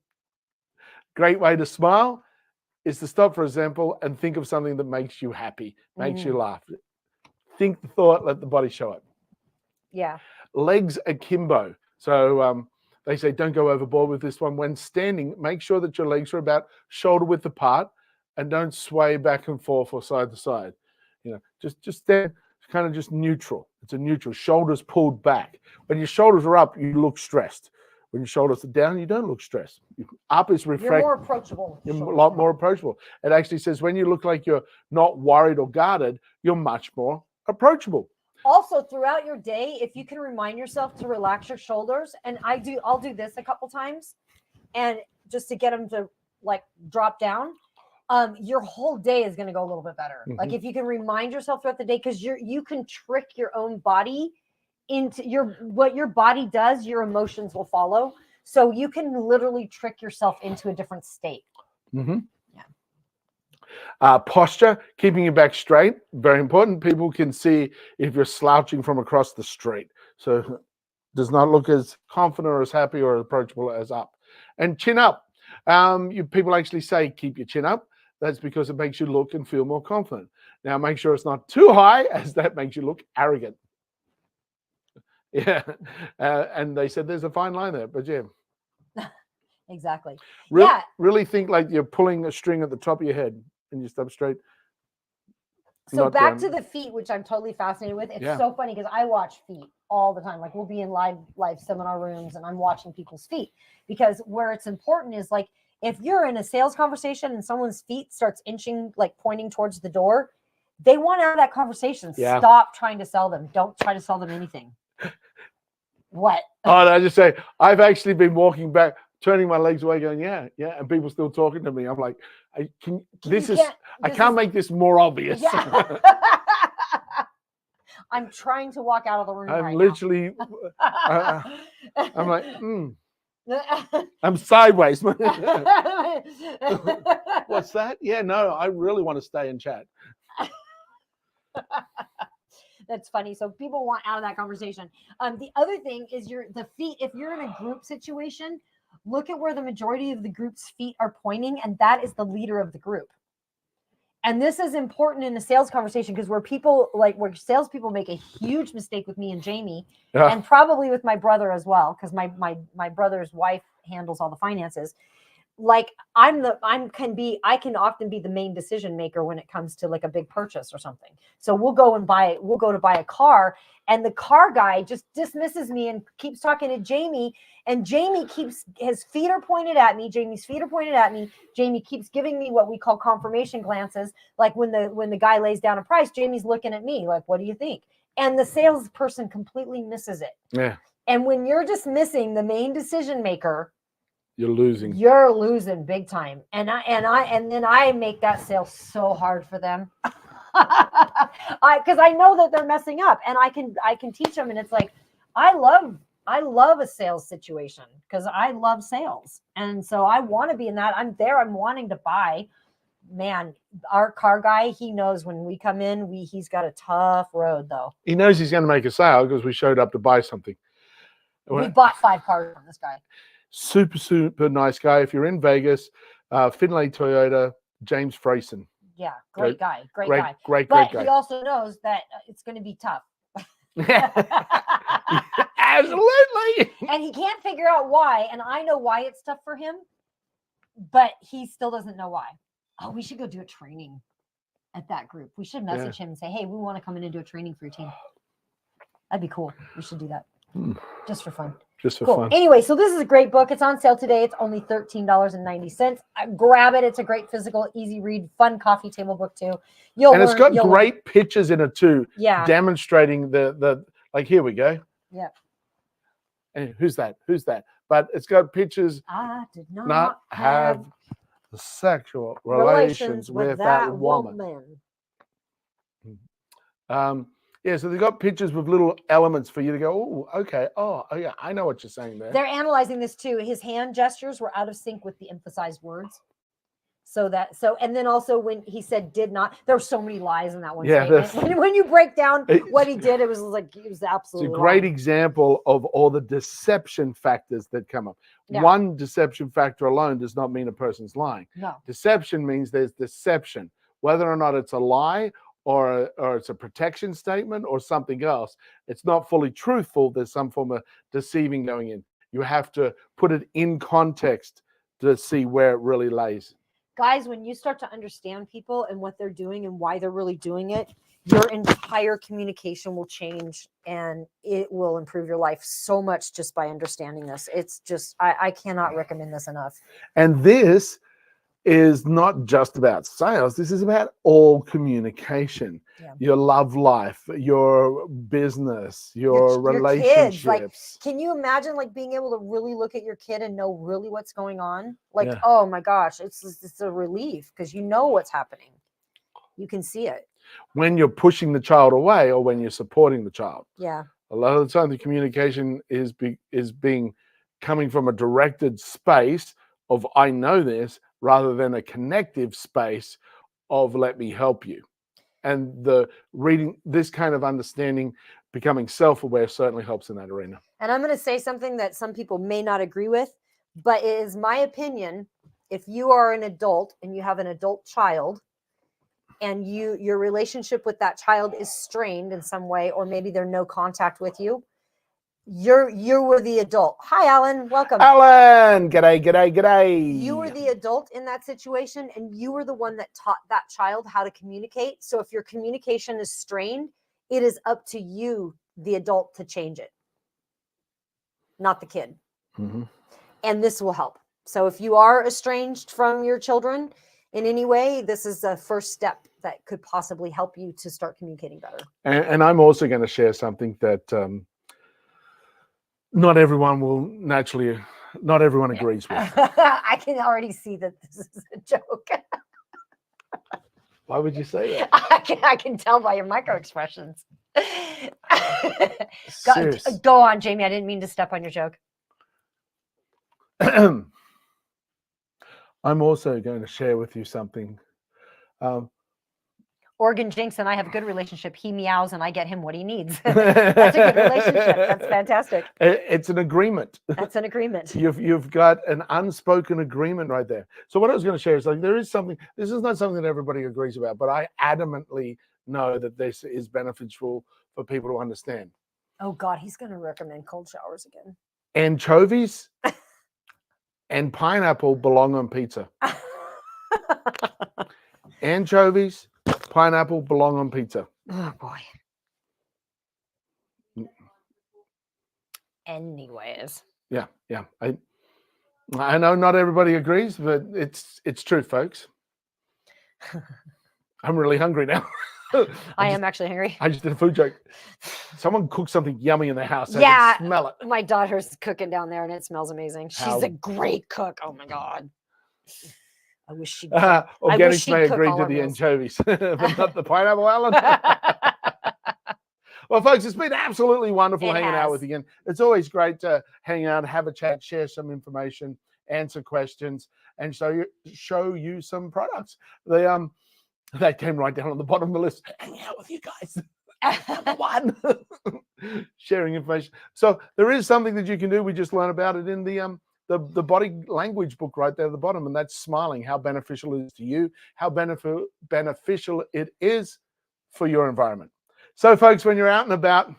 Great way to smile is to stop, for example, and think of something that makes you happy, makes you laugh. Think the thought, let the body show it. Yeah. Legs akimbo. So they say don't go overboard with this one. When standing, make sure that your legs are about shoulder width apart and don't sway back and forth or side to side. Just stand kind of just neutral. It's a neutral. Shoulders pulled back. When your shoulders are up, you look stressed. When your shoulders are down, you don't look stressed. Up is reflect. You're more approachable. You're a lot more approachable. It actually says when you look like you're not worried or guarded, you're much more approachable. Also, throughout your day, if you can remind yourself to relax your shoulders, and I'll do this a couple times, and just to get them to like drop down, your whole day is going to go a little bit better. Like if you can remind yourself throughout the day, because you can trick your own body into what your body does, your emotions will follow. So you can literally trick yourself into a different state. Posture, keeping your back straight, very important. People can see if you're slouching from across the street. So does not look as confident or as happy or approachable as up. And chin up. People actually say keep your chin up. That's because it makes you look and feel more confident. Now make sure it's not too high, as that makes you look arrogant. Yeah. And they said there's a fine line there, but yeah. Exactly. Really think like you're pulling a string at the top of your head and you step straight. So back to the feet, which I'm totally fascinated with. It's so funny because I watch feet all the time. Like we'll be in live seminar rooms and I'm watching people's feet, because where it's important is like if you're in a sales conversation and someone's feet starts inching, like pointing towards the door, they want out of that conversation. Yeah. Stop trying to sell them. Don't try to sell them anything. What? Oh, I just say I've actually been walking back, turning my legs away, going, yeah, and people still talking to me. I'm like, I can't make this more obvious. Yeah. I'm trying to walk out of the room. I'm literally, I'm like, I'm sideways. What's that? Yeah, no, I really want to stay and chat. That's funny. So people want out of that conversation. The other thing is the feet. If you're in a group situation, look at where the majority of the group's feet are pointing, and that is the leader of the group. And this is important in a sales conversation because where salespeople make a huge mistake with me and Jamie, and probably with my brother as well, because my brother's wife handles all the finances. Like I can often be the main decision maker when it comes to like a big purchase or something. So we'll go to buy a car, and the car guy just dismisses me and keeps talking to Jamie, and Jamie keeps his feet are pointed at me. Jamie's feet are pointed at me. Jamie keeps giving me what we call confirmation glances. Like when the guy lays down a price, Jamie's looking at me like, what do you think? And the salesperson completely misses it. Yeah. And when you're just missing the main decision maker, you're losing big time. And then I make that sale so hard for them. Because I know that they're messing up, and I can teach them. And it's like, I love I love a sales situation because I love sales. And so I want to be in that. I'm there. I'm wanting to buy. Man, our car guy, he knows when we come in, he's got a tough road though. He knows he's going to make a sale because we showed up to buy something. We bought 5 cars from this guy. Super, super nice guy. If you're in Vegas, Finlay Toyota, James Frayson. Yeah, great guy. Great guy. Great But guy. he also knows that it's going to be tough. Absolutely. And he can't figure out why. And I know why it's tough for him, but he still doesn't know why. Oh, we should go do a training at that group. We should message him and say, hey, we want to come in and do a training for your team. That'd be cool. We should do that just for fun. Just for Cool. fun. Anyway, so this is a great book. It's on sale today. It's only $13.90. Grab it. It's a great physical, easy read, fun coffee table book too. It's got great pictures in it too. Yeah. Demonstrating the like, here we go. Yeah. And who's that? Who's that? But it's got pictures. I did Not have sexual relations with that woman. Yeah, so they've got pictures with little elements for you to go, oh, okay. Oh, yeah, I know what you're saying there. They're analyzing this too. His hand gestures were out of sync with the emphasized words. And then also when he said did not, there were so many lies in that one statement. When you break down what he did, it was absolutely. It's a great example of all the deception factors that come up. Yeah. One deception factor alone does not mean a person's lying. No. Deception means there's deception, whether or not it's a lie or it's a protection statement or something else. It's not fully truthful. There's some form of deceiving going in. You have to put it in context to see where it really lays. Guys, when you start to understand people and what they're doing and why they're really doing it, your entire communication will change and it will improve your life so much just by understanding this. It's just, I cannot recommend this enough. And this is not just about sales. This is about all communication. Yeah. Your love life, your business, your relationships. Kids. Like, can you imagine like being able to really look at your kid and know really what's going on? Like, oh my gosh, it's a relief because you know what's happening. You can see it. When you're pushing the child away or when you're supporting the child. Yeah. A lot of the time the communication is coming from a directed space of I know this, rather than a connective space of let me help you. And the reading, this kind of understanding, becoming self-aware certainly helps in that arena. And I'm going to say something that some people may not agree with, but it is my opinion. If you are an adult and you have an adult child and your relationship with that child is strained in some way, or maybe there's no contact with you, you were the adult. Hi, Alan. Welcome. Alan. G'day. You were the adult in that situation, and you were the one that taught that child how to communicate. So if your communication is strained, it is up to you, the adult, to change it, not the kid. Mm-hmm. And this will help. So if you are estranged from your children in any way, this is a first step that could possibly help you to start communicating better. And I'm also going to share something that not everyone agrees with. I can already see that this is a joke. Why would you say that? I can tell by your micro expressions. Go on, Jamie. I didn't mean to step on your joke. I'm also going to share with you something. Oregon Jinx and I have a good relationship. He meows and I get him what he needs. That's a good relationship. That's fantastic. It's an agreement. That's an agreement. You've got an unspoken agreement right there. So what I was going to share is like there is something. This is not something that everybody agrees about, but I adamantly know that this is beneficial for people to understand. Oh God, he's going to recommend cold showers again. Anchovies and pineapple belong on pizza. Anchovies, pineapple belong on pizza. Oh boy. Anyways. Yeah. I know not everybody agrees, but it's truth, folks. I'm really hungry now. I am actually hungry. I just did a food joke. Someone cooked something yummy in their house. Yeah, I can smell it. My daughter's cooking down there, and it smells amazing. She's a great cook. Oh my God. I wish she'd. Organics may agree to the anchovies, but not the pineapple, Alan. Well, folks, it's been absolutely wonderful It hanging out has. with you again. It's always great to hang out, have a chat, share some information, answer questions, and show you some products. They came right down on the bottom of the list. Hang out with you guys. Number one. Sharing information. So there is something that you can do. We just learned about it in the body language book right there at the bottom, and that's smiling. How beneficial it is to you, how beneficial it is for your environment. So, folks, when you're out and about,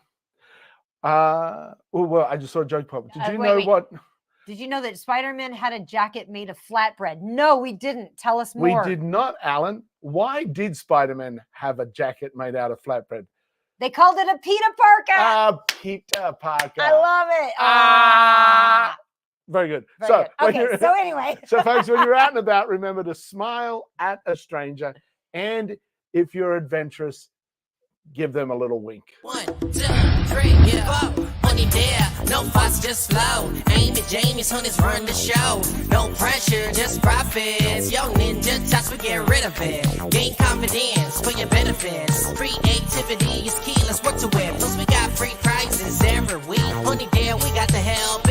well, I just saw a joke pop. Did you know what? Did you know that Spider-Man had a jacket made of flatbread? No, we didn't. Tell us more. We did not, Alan. Why did Spider-Man have a jacket made out of flatbread? They called it a Peter Parker. Peter Parker. I love it. Very good. Very good. Okay, so anyway. So, folks, when you're out and about, remember to smile at a stranger. And if you're adventurous, give them a little wink. 1, 2, 3, four. Money there, no fuss, just flow. Amy, Jamie's honeys run the show. No pressure, just profits. Yo, ninja touch, we get rid of it. Gain confidence for your benefits. Creativity is key, let's work to it. Plus, we got free prizes every week. Money there, we got the help.